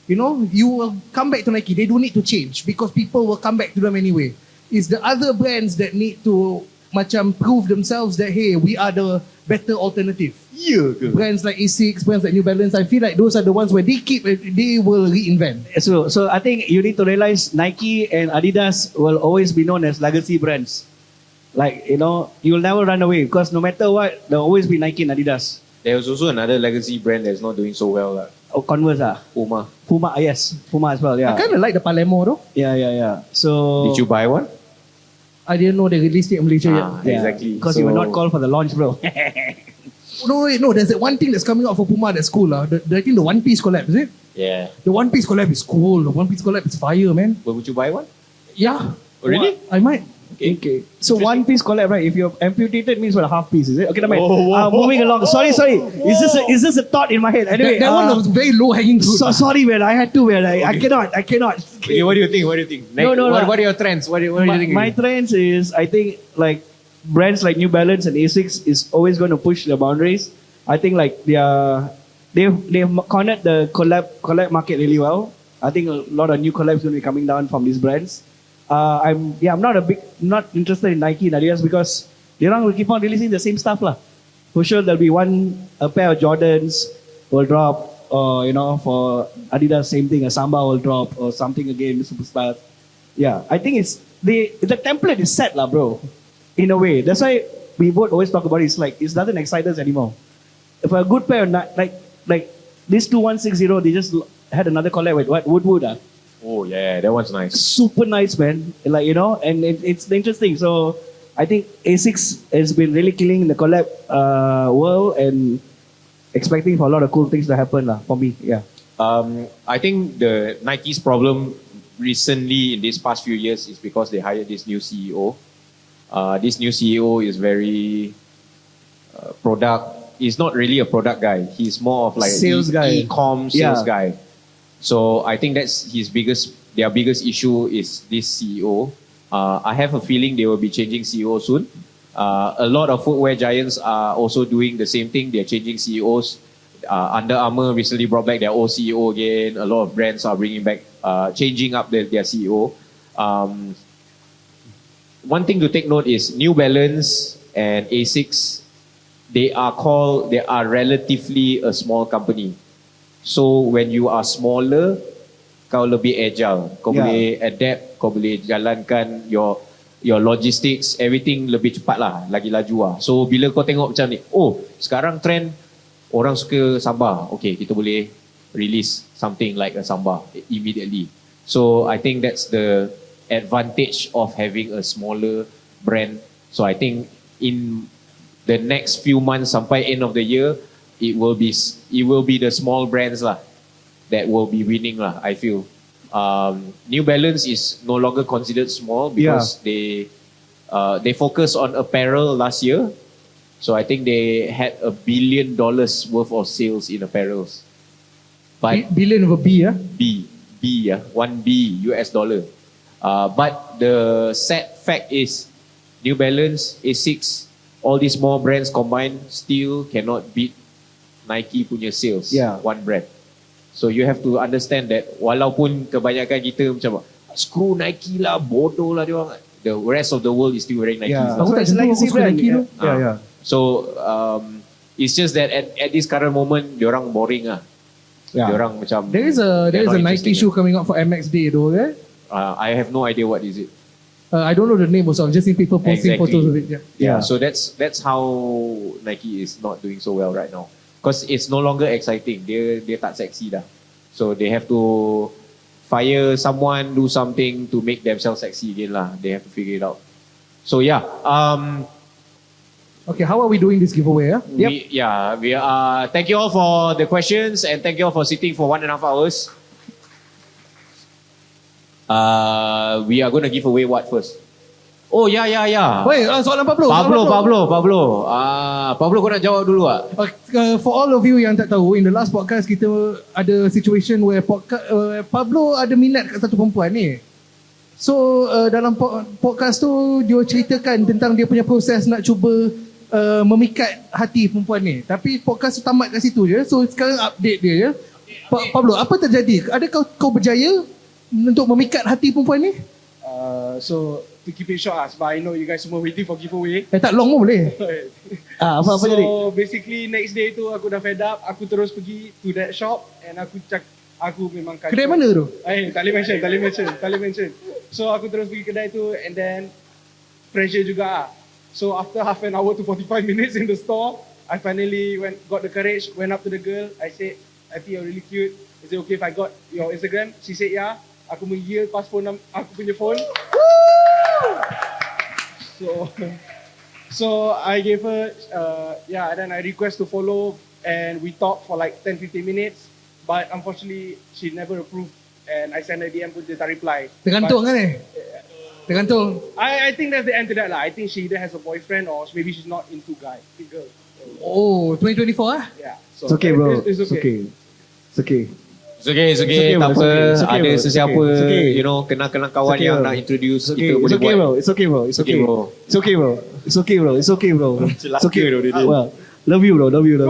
You know, you will come back to Nike. They don't need to change because people will come back to them anyway. It's the other brands that need to macam prove themselves that hey, we are the better alternative. Yeah. Brands like Asics, brands like New Balance, I feel like those are the ones where they will reinvent. So I think you need to realize Nike and Adidas will always be known as legacy brands. Like, you know, you will never run away because no matter what, there will always be Nike and Adidas. There's also another legacy brand that's not doing so well. Oh, Converse Puma. Yes. Puma as well, yeah. I kind of like the Palermo though. Yeah. So Did you buy one? I didn't know they released it in Malaysia yet. Exactly. Because you were not called for the launch, bro. No, there's that one thing that's coming out for Puma that's cool. I think the One Piece collab, is it? Yeah. The One Piece collab is cool. The One Piece collab is fire, man. But would you buy one? Yeah. Oh, really? I might. Okay. So One Piece collab, right? If you're amputated, means what, a half piece, is it? Okay, Whoa. moving along. Sorry. Is this a thought in my head? Anyway, That one was very low hanging fruit. sorry, man. I had to, man. I cannot. Okay, what do you think? No, What are your trends? What do you think? My trends is, I think, like brands like New Balance and Asics is always going to push the boundaries. I think like they've cornered the collab market really well. I think a lot of new collabs going to be coming down from these brands. I'm not interested in Nike and Adidas because Diorang will keep on releasing the same stuff lah. For sure there'll be a pair of Jordans will drop, or for Adidas same thing, a Samba will drop or something again, Superstar. Yeah, I think the template is set lah, bro. In a way, that's why we both always talk about it. It's like it doesn't excite us anymore. If a good pair, like this 2160, they just had another collab with Woodwood. Oh yeah, that one's nice. Super nice, man. Like and it's interesting. So I think A6 has been really killing in the collab world and expecting for a lot of cool things to happen lah. For me, yeah. I think the Nike's problem recently in these past few years is because they hired this new CEO. This new CEO is very product. He's not really a product guy. He's more of like Sales guy. e-com sales guy. So I think that's their biggest issue is this CEO. I have a feeling they will be changing CEO soon. A lot of footwear giants are also doing the same thing. They're changing CEOs. Under Armour recently brought back their old CEO again. A lot of brands are bringing back, changing up their CEO. One thing to take note is New Balance and Asics, they are relatively a small company. So when you are smaller, kau lebih agile. Kau boleh adapt, kau boleh jalankan your logistics, everything lebih cepat lah, lagi laju lah. So bila kau tengok macam ni, sekarang trend orang suka Samba. Okay, kita boleh release something like a Samba immediately. So I think that's the advantage of having a smaller brand. So I think in the next few months sampai end of the year, it will be the small brands lah that will be winning lah, I feel. New Balance is no longer considered small because they focused on apparel last year. So I think they had $1 billion worth of sales in apparels. But Billion of a B, yeah? $1 billion. But the sad fact is New Balance, Asics, all these small brands combined still cannot beat Nike punya sales. One brand. So you have to understand that walaupun kebanyakan kita macam screw Nike lah, bodoh lah dia orang, the rest of the world is still wearing Nike. Aku tak jelas aku suka Nike tu. So it's just that at this current moment diorang boring lah. Diorang macam there is a Nike shoe coming out for MX Day though, eh? I have no idea what is it. I don't know the name also. I've just seen people posting photos of it. So that's how Nike is not doing so well right now. Because it's no longer exciting. Dia tak sexy dah. So they have to fire someone, do something to make themselves sexy again lah. They have to figure it out. So yeah. Okay, how are we doing this giveaway? We are. Thank you all for the questions and thank you all for sitting for 1.5 hours. We are going to give away what first? Oh, yeah. Wait, soalan Pablo. Pablo kau nak jawab dulu tak? For all of you yang tak tahu, in the last podcast kita ada situation where Pablo ada minat kat satu perempuan ni. So dalam podcast tu dia ceritakan tentang dia punya proses nak cuba memikat hati perempuan ni. Tapi podcast tu tamat kat situ je. So sekarang update dia je. Pablo, apa terjadi? Adakah kau berjaya untuk memikat hati perempuan ni? So to keep it short, but I know you guys semua waiting for giveaway. Tak long pun boleh. Apa jadi? So basically next day tu aku dah fed up, aku terus pergi to that shop and aku memang Kedai mana tu? Tak boleh mention. So aku terus pergi kedai tu and then pressure juga. So after half an hour to 45 minutes in the store, I finally got the courage, went up to the girl. I said, I think you're really cute. Is it okay if I got your Instagram? She said yeah. Aku menggil pas phone aku punya phone. So I gave her and then I request to follow and we talked for like 10-15 minutes, but unfortunately she never approved and I sent her DM pun dia tak reply. Tergantung kan ni? Tergantung. I think that's the end to that lah. I think she either has a boyfriend or maybe she's not into girls. Oh, 2024 ah? Yeah. So It's okay, bro. It's okay. It's okay, tak apa. Ada sesiapa, kenal kawan yang nak introduce, kita boleh buat. It's okay, bro. Love you bro, love you.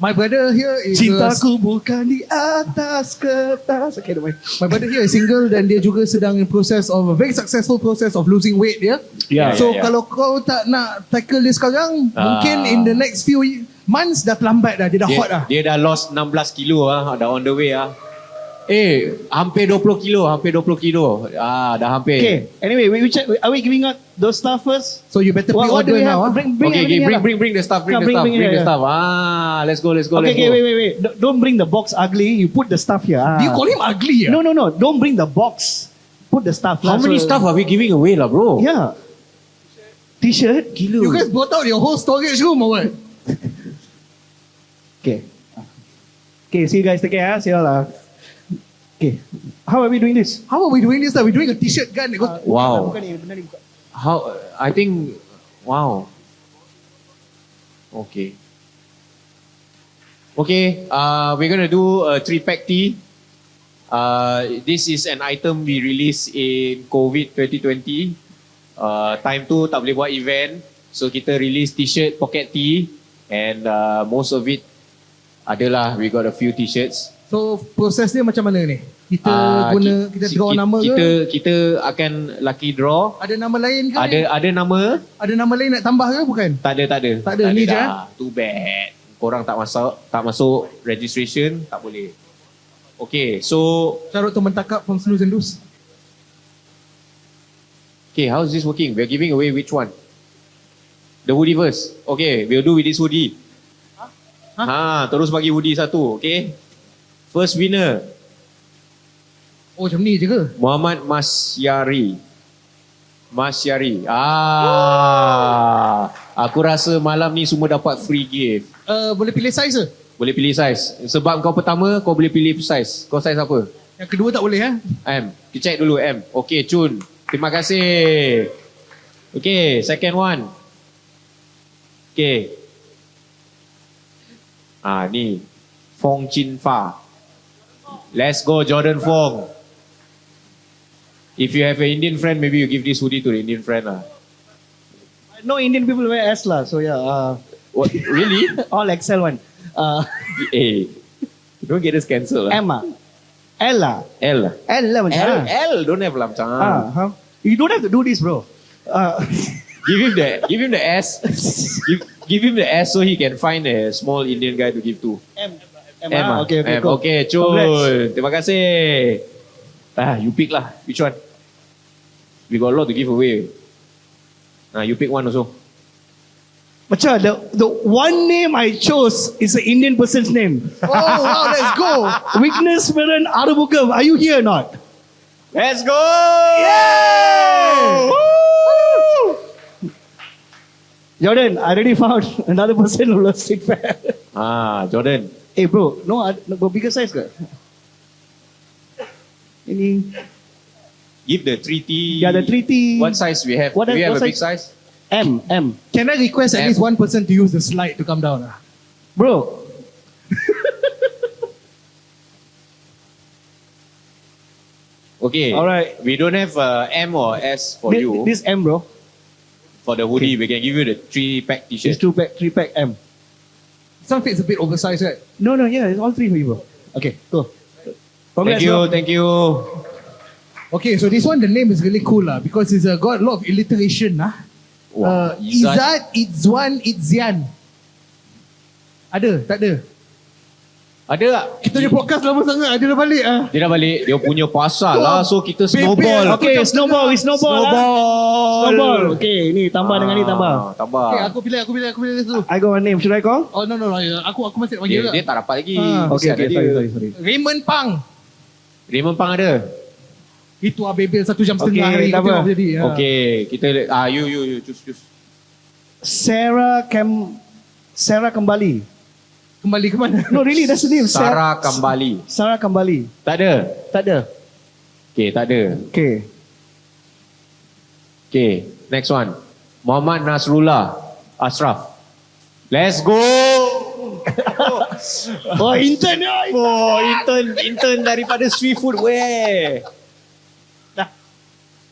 My brother here is Cintaku bukan di atas kertas. Okay, don't mind. my brother here is single dan dia juga sedang in process of a very successful process of losing weight dia. Yeah. So kalau kau tak nak tackle dia sekarang, mungkin in the next few months dah terlambat dah, dia dah hot dah. Dia dah lost 16 kilo dah on the way hampir 20 kilo. Dah hampir. Okay, anyway, we check. Are we giving out those stuff first? So you better What do pre-order we now. have? Bring Bring the stuff. Bring the stuff. Let's go. Okay, wait. Don't bring the box ugly. You put the stuff here. Do you call him ugly? No. Don't bring the box. Put the stuff. How many stuff are we giving away lah, bro? Yeah. T-shirt. Gila. You guys bought out your whole storage room or what? Okay. See you guys. Take care. See you all. Okay. How are we doing this? How are we doing this? We're doing a t-shirt gun. Wow. How? I think. Wow. Okay. We're gonna do a 3-pack tee. This is an item we released in COVID 2020. Time tu tak boleh buat event, so kita release t-shirt, pocket tee, and most of it adalah we got a few t-shirts. So proses dia macam mana ni? Kita draw nama ke? Kita akan lucky draw. Ada nama lain ke? Ada nama? Ada nama lain nak tambah ke bukan? Tak ada. Tak ada, ni je. Too bad. Korang tak masuk registration, tak boleh. Okay, so Syarut tu mentakap from Snooze and Do's. okay, how is this working? We're giving away which one? The hoodie first. Okay, we'll do with this hoodie. Terus bagi hoodie satu, okay? First winner, Oh macam ni je ke? Muhammad Masyari. Aku rasa malam ni semua dapat free gift. Boleh pilih size ke? Boleh pilih size. Sebab kau pertama, kau boleh pilih size. Kau size apa? Yang kedua tak boleh M. Kita check dulu M. Okay, Chun. Terima kasih. Okay, second one. Okay. Ni. Fong Chin Fa. Let's go, Jordan Fong. If you have an Indian friend, maybe you give this hoodie to the Indian friend lah. No Indian people wear S lah, so yeah. What? Really? All XL one. Don't get us cancelled lah. M L lah. L lah macam. L don't have lah macam. You don't have to do this, bro. Give him the S. give him the S so he can find a small Indian guy to give to. M. Okay, cool. Okay, Chul. Terima kasih. You pick lah. Which one? We got a lot to give away. You pick one also. Macam the one name I chose is an Indian person's name. Oh wow, let's go. Witness Meran Arabugam. Are you here or not? Let's go! Yeah! Jordan, I already found another person who loves Streetwear. Jordan. Hey bro, no bigger size ke? Ini. Give the 3T. Yeah, the 3T. What size we have? Do we have a big size? M. Can I request at least one person to use the slide to come down? Bro. Okay. Alright. We don't have M or S for you. This M, bro. For the hoodie, we can give you the 3-pack t-shirt. It's 3-pack M. Some fits a bit oversized, right? No, yeah, it's all 3 for you, bro. Okay, cool. Thank you. Okay, so this one, the name is really cool because it's got a lot of alliteration. Wow. Izzat, Izzwan, Izzian. Ada? Tak ada? Ada tak? Kita punya podcast lama sangat. Dia dah balik Dia dah balik. Dia punya pasal lah. So kita snowball. Okay, snowball. Okay, ni tambah dengan ni tambah. Tambah. Okay, aku pilih dulu. I got one name. Should I call? Oh no. Aku masih nak panggil. Dia tak dapat lagi. Okay, sorry. Raymond Pang. Raymond Pang ada? Itu Bebel 1 jam setengah Okay, hari tak kita apa. jadi. Okay, kita you choose. Sarah kembali. Kembali ke mana? No, really, that's the name. Sarah kembali. Sarah kembali. Tak ada? Tak ada. Okay, tak ada. Okay, next one. Muhammad Nasrullah Ashraf. Let's go! Intern. Intern daripada Swift Footwear.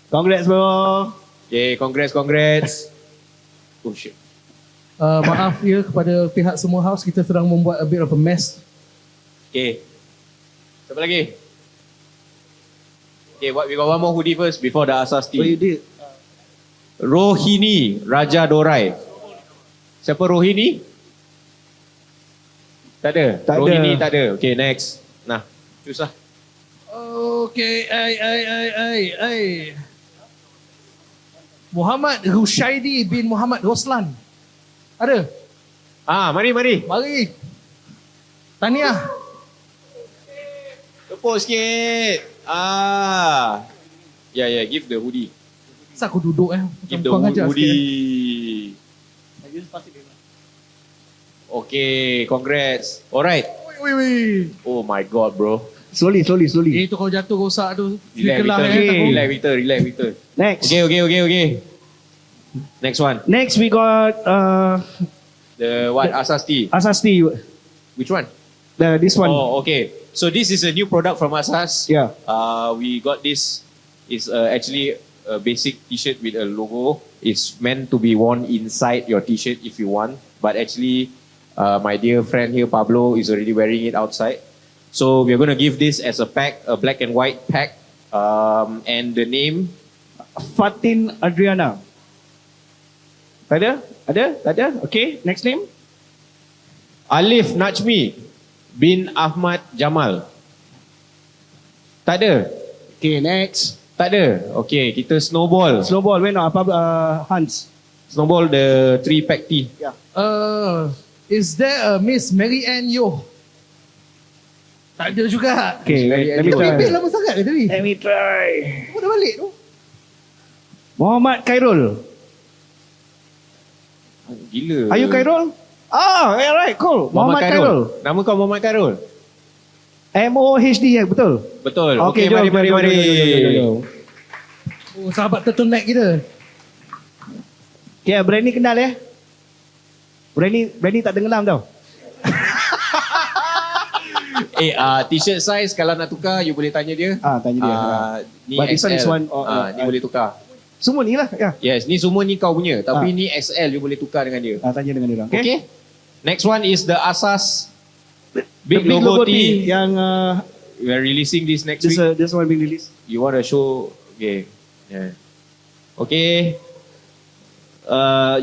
Congrats, bro. Okay, congrats. Oh shit. Maaf ya kepada pihak semua house, kita sedang membuat a bit of a mess. Okay. Siapa lagi? Okay, we got one more hoodie first before the Asas team. Oh, you did. Rohini Raja Dorai. Siapa Rohini? Tak ada. Tak ada. Rohini tak ada. Okay, next. Nah, choose lah. Okay, Muhammad Rushaidi bin Muhammad Roslan. Ada? Mari. Mari. Tahniah. Tepuk sikit. Yeah, give the hoodie. Kenapa aku duduk Give the Kurang ajar hoodie. Okay, congrats. Alright. Wait. Oh my god, bro. Slowly. Itu kalau jatuh rosak tu. Relax, Victor. Next. Okay. Next one. Next we got The what? Asas tea. Asas tea. Which one? This one. Oh, okay. So this is a new product from Asas. Yeah. We got this. It's actually a basic t-shirt with a logo. It's meant to be worn inside your t-shirt if you want. But actually, my dear friend here, Pablo, is already wearing it outside. So we're going to give this as a pack, a black and white pack. And the name? Fatin Adriana. Ada? Okay, next name. Alif Najmi bin Ahmad Jamal. Tak ada? Okay, next. Tak ada? Okay, kita Snowball. Snowball, when Hans. Snowball, the 3-pack tee. Yeah. Is there a Miss Mary Ann Yo? Tak ada juga. Okay, let me try. Bibir lama sangat ke tadi? Let me try. Kau dah balik tu? Muhammad Khairul. Gila. Are you Khairul? Alright, cool. Muhammad Khairul. Nama kau Muhammad Khairul? MOHD ya, betul? Betul. Okay, Okay, mari. jom. Oh, sahabat turtleneck kita. Okay, Bryan kenal ya? Bryan tak tenggelam tau. T-shirt size kalau nak tukar, you boleh tanya dia. Tanya dia. Ni But this XL. one is one. Ni boleh tukar. Semua ni lah. Ya. Yes, ni semua ni kau punya. Tapi ni XL, you boleh tukar dengan dia. Tanya dengan dia. Okay. Next one is the Asas Big logo tee yang we are releasing this next week. this one being released. You want to show? Okay. Yeah. Okay.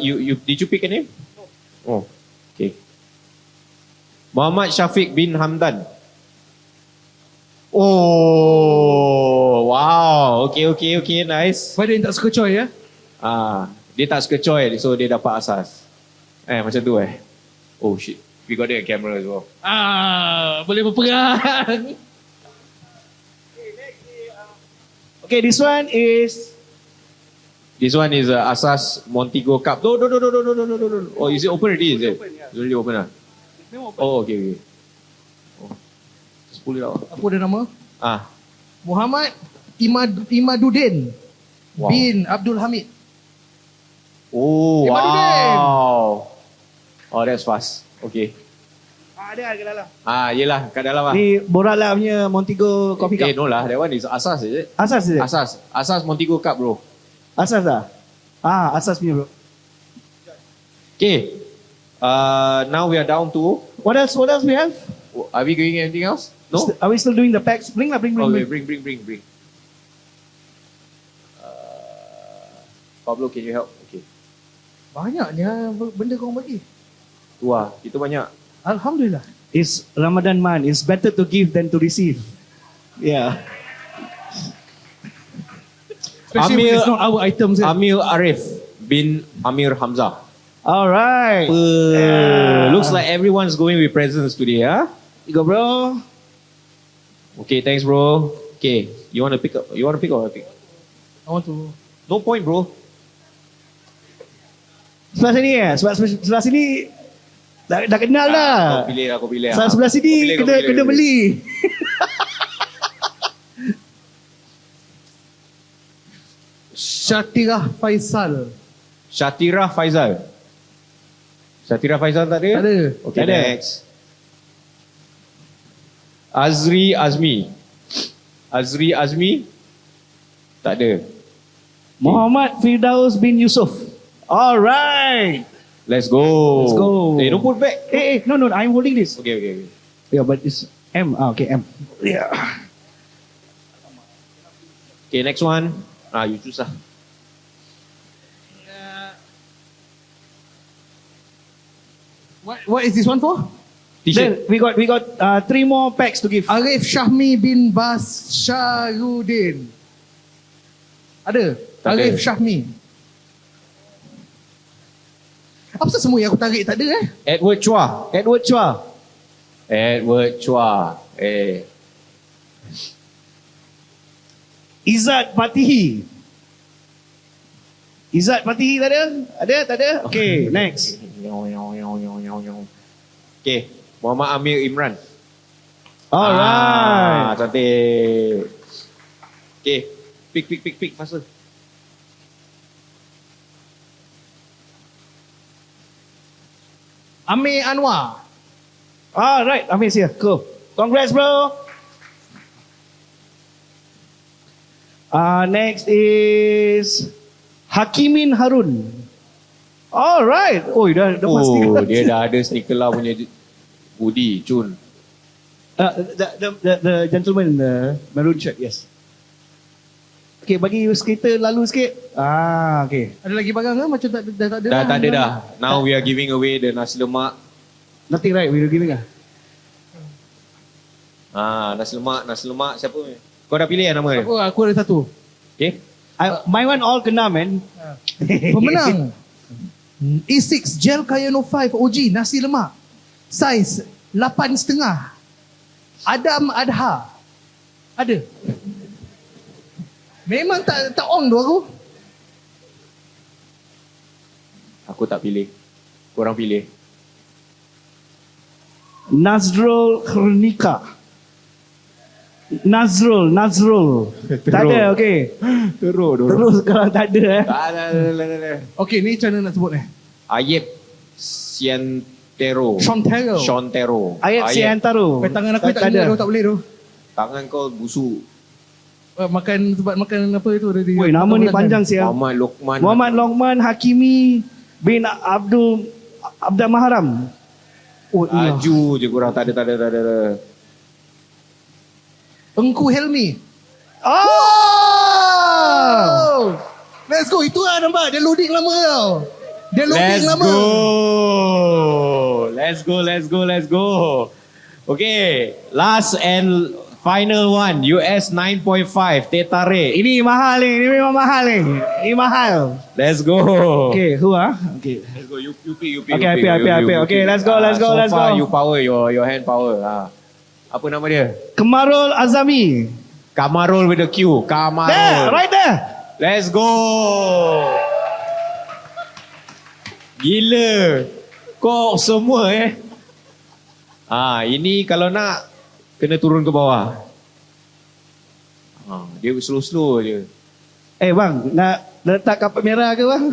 You did you pick a name? Oh. Okay. Muhammad Syafiq bin Hamdan. Oh, wow. Okay, nice. Pada yang tak suka coy ya? Dia tak suka coy, so dia dapat Asas. Macam tu Oh shit. We got it on camera as well. Boleh berperang. Okay, this one is Asas Montego Cup. No. Oh, is it open already? Is it? It's already open lah. Oh, okay. Just pull it out. Apa dia nama? Muhammad Imaduddin Wow. bin Abdul Hamid. Oh, Imaduddin. wow. Oh, that's fast. Okay. Ada kat dalam. Yelah, kat dalam lah. Ni BorakLAH punya Montego Coffee Cup. No lah, that one is Asas, is it? Asas is it? Asas Montego Cup, bro. Asas lah. Asas punya bro. Okay. Now we are down to... What else we have? Are we doing anything else? No? Are we still doing the packs? Bring. Okay, bring. Pablo, can you help? Okay. Banyaknya benda kau bagi. Tu lah, kita banyak. Alhamdulillah. It's Ramadan month. It's better to give than to receive. Yeah. Especially when it's not our items. Amir Arif bin Amir Hamzah. Alright. Looks like everyone's going with presents today, huh? You go, bro. Okay, thanks, bro. Okay, you want to pick up? You want to pick or I pick? I want to. No point, bro. Sebelah sini sebelah sini dah kenal dah. Kau pilih. Sebelah sini kena beli. Syatirah Faisal. Syatirah Faisal tak ada? Tak ada. Okay, next. Azri Azmi tak ada. Muhammad Firdaus bin Yusuf. Alright. Let's go. Let's go. Don't put back. No, I'm holding this. Okay. Yeah, but it's M. Okay, M. Yeah. Okay, next one. You choose lah. What is this one for? Then we got 3 more packs to give. Arif Syahmi bin Bas Syarudin. Ada? Tak ada. Arif Syahmi. Apa semua yang aku tarik tak ada Edward Chua. Izzat Patihi tak ada? Tak ada? Okay, next. Okay, Muhammad Amir Imran. Alright. Cantik. Okay, pick faster. Amir Anwar. Alright, Amir's here. Cool. Congrats, bro. Next is Hakimin Harun. Alright. Oh, dah pasti. Dia dah ada SneakerLAH punya hoodie, Cun. The gentleman in the maroon shirt, yes. Okay, bagi skater lalu sikit. Okay. Ada lagi barang ke? Macam dah tak ada. Dah tak ada dah. Now we are giving away the nasi lemak. Nothing right, we are giving Nasi lemak siapa? Kau dah pilih nama dia? Aku ada satu. Okay. My one all kena, man. Pemenang. E6 Gel Kayano 5 OG nasi lemak. Saiz 8.5. Adam Adha. Ada. Memang tak on tu aku. Aku tak pilih. Korang pilih. Nazrul Khurnika. Nazrul. Tak ada, okay. Terus kalau tak ada. Tak ada. Okay, ni macam mana nak sebut Ayep Siantero. Shontero. Ayat Siantaro. Tangan aku tak boleh tu, tak boleh tu. Tangan kau busuk. Makan apa itu tadi. Woi, nama ni panjang siapa? Muhammad Lokman Hakimi bin Abdul Maharam. Aju je korang, tak ada. Engku Helmi. Let's go. Itu lah nampak. Dia loading lama tau. Let's go. Okay. Last and final one. US 9.5. Teh tarik. Ini mahal ni. Ini memang mahal ni. Ini mahal. Let's go. Okay, who Okay. Let's go. You pick. Okay, I pick. Okay, let's go. So far, you power. Your hand power. Apa nama dia? Kamarul Azami. Kamarul with the Q. Kamarul. There, right there. Let's go. Gila. Kok semua ini kalau nak kena turun ke bawah. Dia slow je. Bang, nak letak kapal merah ke bang?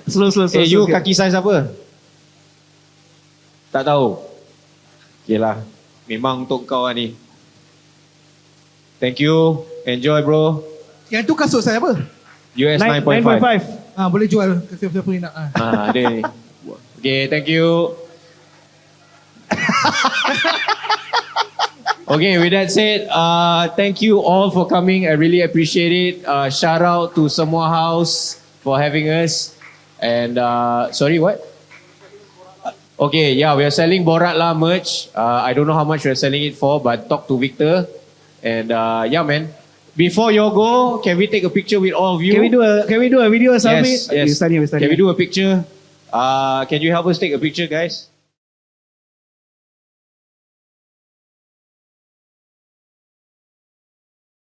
slow. You kaki saiz apa? Tak tahu. Okay lah. Memang untuk kau ni. Thank you. Enjoy bro. Yang tu kasut saya apa? US 9.5. Boleh jual ke siapa ni nak. Ada ni. Okay, thank you. Okay, with that said, thank you all for coming. I really appreciate it. Shout out to Semua House for having us. And sorry, what? Okay, yeah, we are selling BorakLAH merch. I don't know how much we are selling it for, but talk to Victor. And yeah, man. Before you go, can we take a picture with all of you? Can we do a video selfie? Yes. Can we do a picture? Can you help us take a picture, guys?